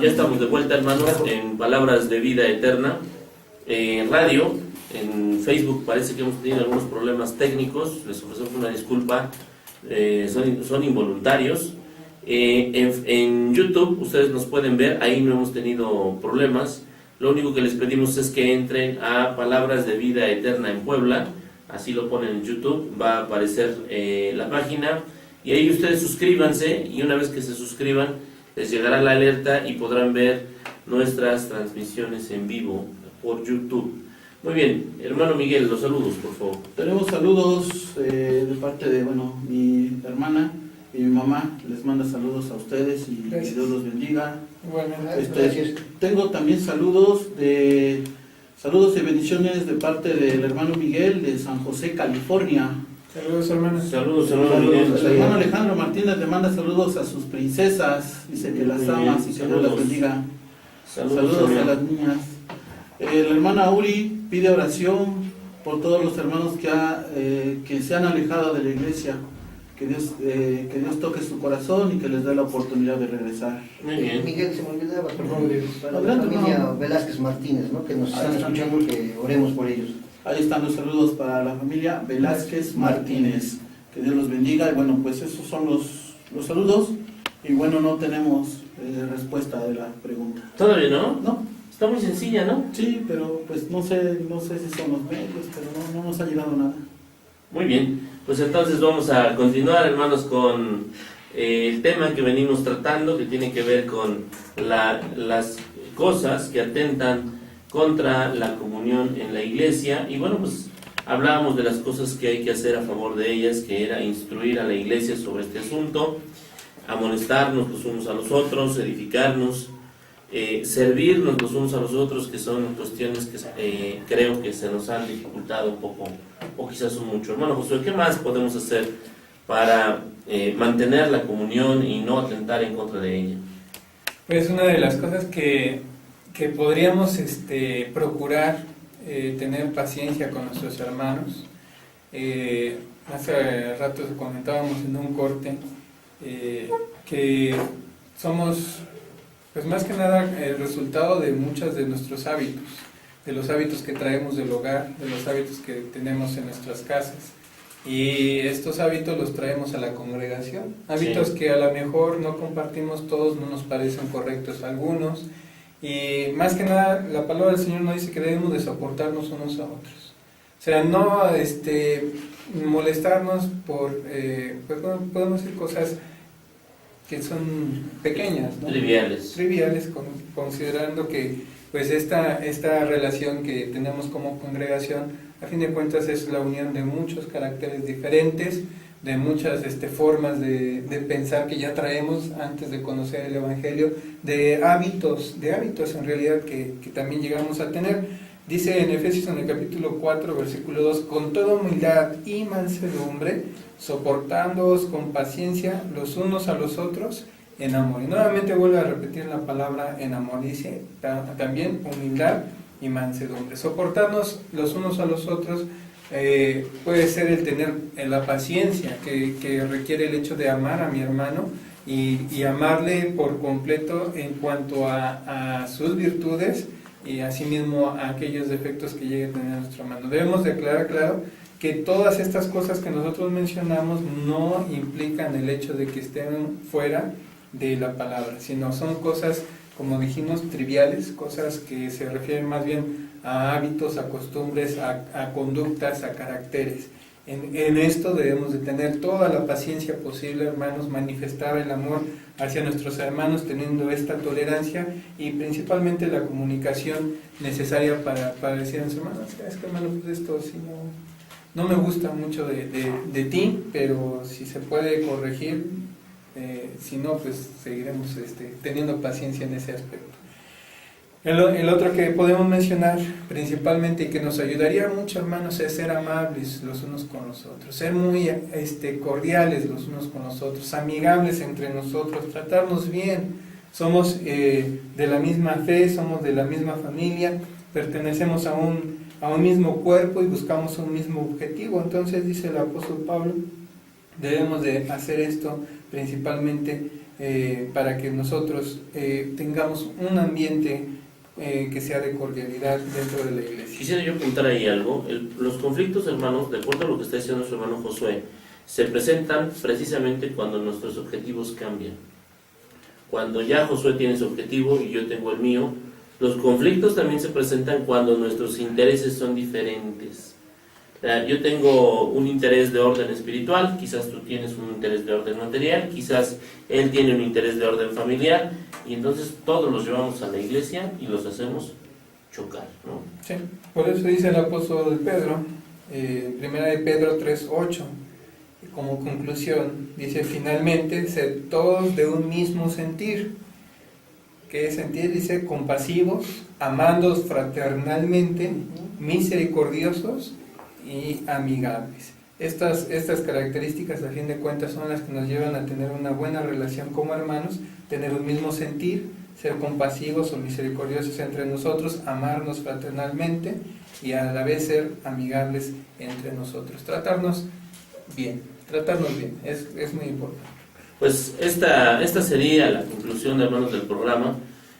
Ya estamos de vuelta, hermanos, en Palabras de Vida Eterna. En radio, en Facebook parece que hemos tenido algunos problemas técnicos. Les ofrecemos una disculpa. Son involuntarios. En YouTube ustedes nos pueden ver. Ahí no hemos tenido problemas. Lo único que les pedimos es que entren a Palabras de Vida Eterna en Puebla. Así lo ponen en YouTube. Va a aparecer la página. Y ahí ustedes suscríbanse. Y una vez que se suscriban, les llegará la alerta y podrán ver nuestras transmisiones en vivo por YouTube. Muy bien, hermano Miguel, los saludos, por favor. Tenemos saludos de parte de, mi hermana y mi mamá. Les manda saludos a ustedes y que Dios los bendiga. Bueno, Tengo también saludos y bendiciones de parte del hermano Miguel de San José, California. saludos, hermanos. Saludos, hermano Miguel. El hermano Alejandro Martínez le manda saludos a sus princesas, dice que las ama y que Dios las bendiga. Saludos a las niñas. La hermana Uri pide oración por todos los hermanos que se han alejado de la iglesia, que Dios toque su corazón y que les dé la oportunidad de regresar. Muy bien. Miguel, se me olvidaba, perdón, para la Adelante, familia hermano. Velázquez Martínez, ¿no? Que nos están escuchando, que oremos por ellos. Ahí están los saludos para la familia Velázquez Martínez. Que Dios los bendiga. Y bueno, pues esos son los saludos. Y bueno, no tenemos respuesta de la pregunta. ¿Todavía no? No, Está muy sencilla, ¿no? sí, pero pues no sé si son los medios, pero no nos ha llegado nada. Muy bien, pues entonces vamos a continuar, hermanos, con el tema que venimos tratando, que tiene que ver con las cosas que atentan contra la comunión en la iglesia. Y bueno, pues hablábamos de las cosas que hay que hacer a favor de ellas, que era instruir a la iglesia sobre este asunto, amonestarnos los unos a los otros, edificarnos, servirnos los unos a los otros, que son cuestiones que creo que se nos han dificultado un poco, o quizás un mucho. Hermano Josué, ¿qué más podemos hacer para mantener la comunión y no atentar en contra de ella? Pues una de las cosas que podríamos procurar tener paciencia con nuestros hermanos. Hace rato comentábamos en un corte que somos, pues más que nada, el resultado de muchos de nuestros hábitos, de los hábitos que traemos del hogar, de los hábitos que tenemos en nuestras casas. Y estos hábitos los traemos a la congregación, hábitos Sí. que a lo mejor no compartimos todos, no nos parecen correctos algunos, y más que nada la palabra del Señor nos dice que debemos de soportarnos unos a otros. O sea, no molestarnos por, pues, podemos decir cosas que son pequeñas, ¿no? Triviales. Considerando que pues esta relación que tenemos como congregación, a fin de cuentas, es la unión de muchos caracteres diferentes, de muchas formas de pensar que ya traemos antes de conocer el Evangelio, de hábitos en realidad que también llegamos a tener. Dice en Efesios, en el capítulo 4, versículo 2, con toda humildad y mansedumbre, soportándoos con paciencia los unos a los otros en amor. Y nuevamente vuelve a repetir la palabra en amor, dice también humildad y mansedumbre. Soportarnos los unos a los otros puede ser el tener la paciencia que requiere el hecho de amar a mi hermano y amarle por completo en cuanto a sus virtudes y asimismo a aquellos defectos que llegue a tener nuestro hermano. Debemos declarar claro que todas estas cosas que nosotros mencionamos no implican el hecho de que estén fuera de la palabra, sino son cosas, como dijimos, triviales, cosas que se refieren más bien a hábitos, a costumbres, a conductas, a caracteres. En esto debemos de tener toda la paciencia posible, hermanos, manifestar el amor hacia nuestros hermanos, teniendo esta tolerancia y principalmente la comunicación necesaria para decir a los hermanos, es que hermano, pues esto sí no me gusta mucho de ti, pero si se puede corregir, si no, pues seguiremos teniendo paciencia en ese aspecto. El otro que podemos mencionar principalmente y que nos ayudaría mucho, hermanos, es ser amables los unos con los otros, ser muy cordiales los unos con los otros, amigables entre nosotros, tratarnos bien. Somos de la misma fe, somos de la misma familia, pertenecemos a un mismo cuerpo y buscamos un mismo objetivo. Entonces, dice el apóstol Pablo, debemos de hacer esto principalmente para que nosotros tengamos un ambiente que sea de cordialidad dentro de la iglesia. Quisiera yo apuntar ahí algo. Los conflictos, hermanos, de acuerdo a lo que está diciendo nuestro hermano Josué, se presentan precisamente cuando nuestros objetivos cambian. Cuando ya Josué tiene su objetivo y yo tengo el mío, los conflictos también se presentan cuando nuestros intereses son diferentes. Yo tengo un interés de orden espiritual, quizás tú tienes un interés de orden material, quizás él tiene un interés de orden familiar, y entonces todos los llevamos a la iglesia y los hacemos chocar, ¿no? Sí, por eso dice el apóstol Pedro, primera de Pedro 3:8, como conclusión, dice, finalmente, sed todos de un mismo sentir. ¿Qué es sentir? Dice, compasivos, amándoos fraternalmente, misericordiosos y amigables. Estas características, a fin de cuentas, son las que nos llevan a tener una buena relación como hermanos, tener un mismo sentir, ser compasivos o misericordiosos entre nosotros, amarnos fraternalmente y a la vez ser amigables entre nosotros. Tratarnos bien, es muy importante. Pues esta sería la conclusión, hermanos, del programa.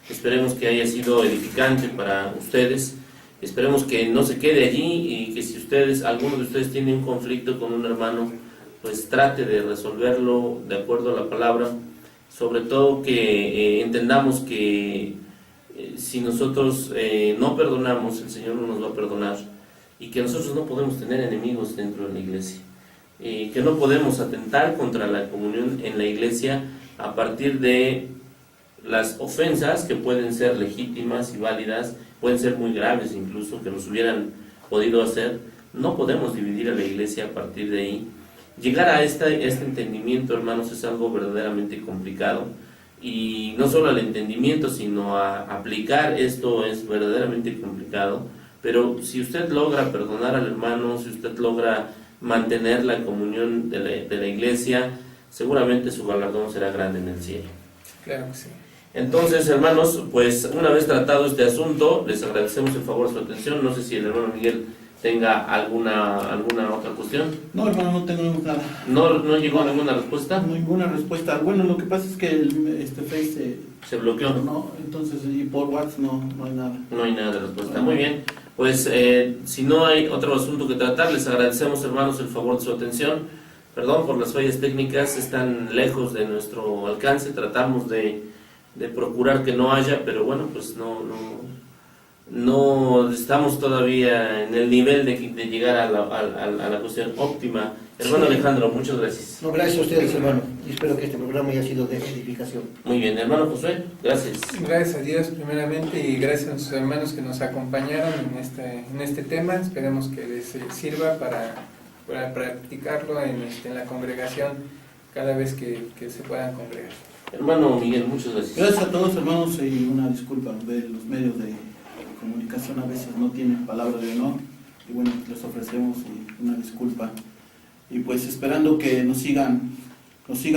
Esperemos que haya sido edificante para ustedes. Esperemos que no se quede allí y que si alguno de ustedes tiene un conflicto con un hermano, pues trate de resolverlo de acuerdo a la palabra, sobre todo que entendamos que si nosotros no perdonamos, el Señor no nos va a perdonar, y que nosotros no podemos tener enemigos dentro de la iglesia, que no podemos atentar contra la comunión en la iglesia a partir de las ofensas que pueden ser legítimas y válidas, pueden ser muy graves incluso, que nos hubieran podido hacer. No podemos dividir a la iglesia a partir de ahí. Llegar a este entendimiento, hermanos, es algo verdaderamente complicado, y no solo al entendimiento, sino a aplicar esto es verdaderamente complicado. Pero si usted logra perdonar al hermano, si usted logra mantener la comunión de la iglesia, seguramente su galardón será grande en el cielo. Claro que sí. Entonces, hermanos, pues una vez tratado este asunto, les agradecemos el favor de su atención. No sé si el hermano Miguel tenga alguna otra cuestión. No, hermano, no tengo nada. ¿No llegó ninguna respuesta? Ninguna respuesta. Bueno, lo que pasa es que Face Se bloqueó. no, entonces, y por WhatsApp no hay nada. No hay nada de respuesta. Muy bien. Pues si no hay otro asunto que tratar, les agradecemos, hermanos, el favor de su atención. Perdón por las fallas técnicas, están lejos de nuestro alcance. Tratamos de procurar que no haya, pero bueno, pues no estamos todavía en el nivel de llegar a la cuestión óptima. Hermano Sí. Alejandro, muchas gracias. No, gracias a ustedes, hermano. Y espero que este programa haya sido de edificación. Muy bien, hermano Josué, gracias. Gracias a Dios primeramente, y gracias a sus hermanos que nos acompañaron en este tema. Esperemos que les sirva para practicarlo en la congregación cada vez que se puedan congregar. Hermano Miguel, muchas gracias. Gracias a todos, hermanos, y una disculpa. Los medios de comunicación a veces no tienen palabra de honor, y bueno, les ofrecemos una disculpa. Y pues esperando que nos sigan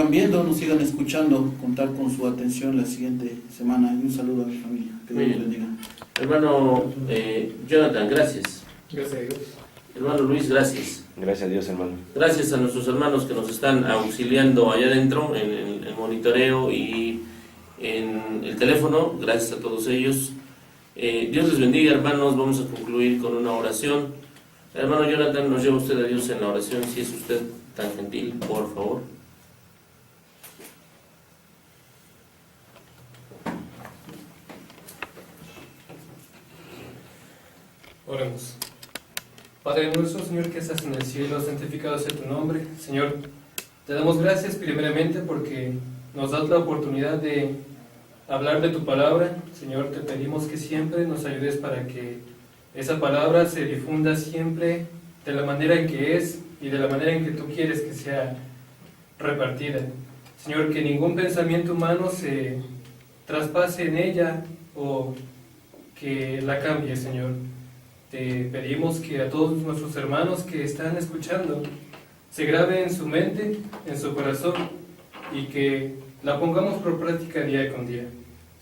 viendo, nos sigan escuchando, contar con su atención la siguiente semana. Y un saludo a mi familia. Que Dios los bendiga. Hermano Jonathan, gracias. Gracias a Dios. Hermano Luis, gracias. Gracias a Dios, hermano. Gracias a nuestros hermanos que nos están auxiliando allá adentro en el monitoreo y en el teléfono. Gracias a todos ellos. Dios les bendiga, hermanos. Vamos a concluir con una oración. Hermano Jonathan, nos lleva usted a Dios en la oración, si es usted tan gentil, por favor. Oremos. Padre nuestro, Señor, que estás en el cielo, santificado sea tu nombre. Señor, te damos gracias primeramente porque nos das la oportunidad de hablar de tu palabra. Señor, te pedimos que siempre nos ayudes para que esa palabra se difunda siempre de la manera en que es y de la manera en que tú quieres que sea repartida. Señor, que ningún pensamiento humano se traspase en ella o que la cambie, Señor. Te pedimos que a todos nuestros hermanos que están escuchando se grabe en su mente, en su corazón, y que la pongamos por práctica día con día.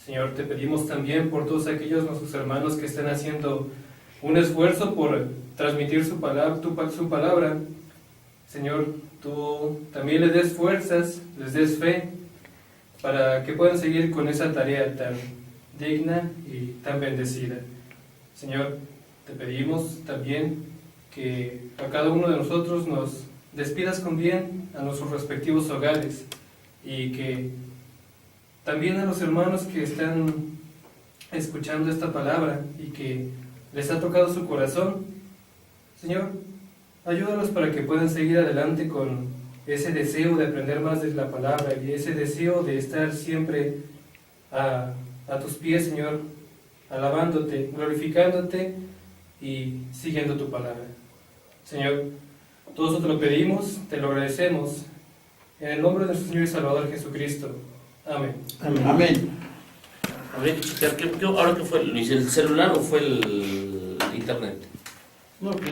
Señor, te pedimos también por todos aquellos nuestros hermanos que están haciendo un esfuerzo por transmitir su palabra. Señor, tú también les des fuerzas, les des fe, para que puedan seguir con esa tarea tan digna y tan bendecida. Señor, te pedimos también que a cada uno de nosotros nos despidas con bien a nuestros respectivos hogares, y que también a los hermanos que están escuchando esta palabra y que les ha tocado su corazón, Señor, ayúdalos para que puedan seguir adelante con ese deseo de aprender más de la palabra y ese deseo de estar siempre a tus pies, Señor, alabándote, glorificándote y siguiendo tu palabra. Señor, todo eso te lo pedimos, te lo agradecemos, en el nombre de nuestro Señor y Salvador Jesucristo. Amén. Amén. Amén. Habría que checar, ¿ahora qué fue, Luis? ¿El celular o fue el internet? No, que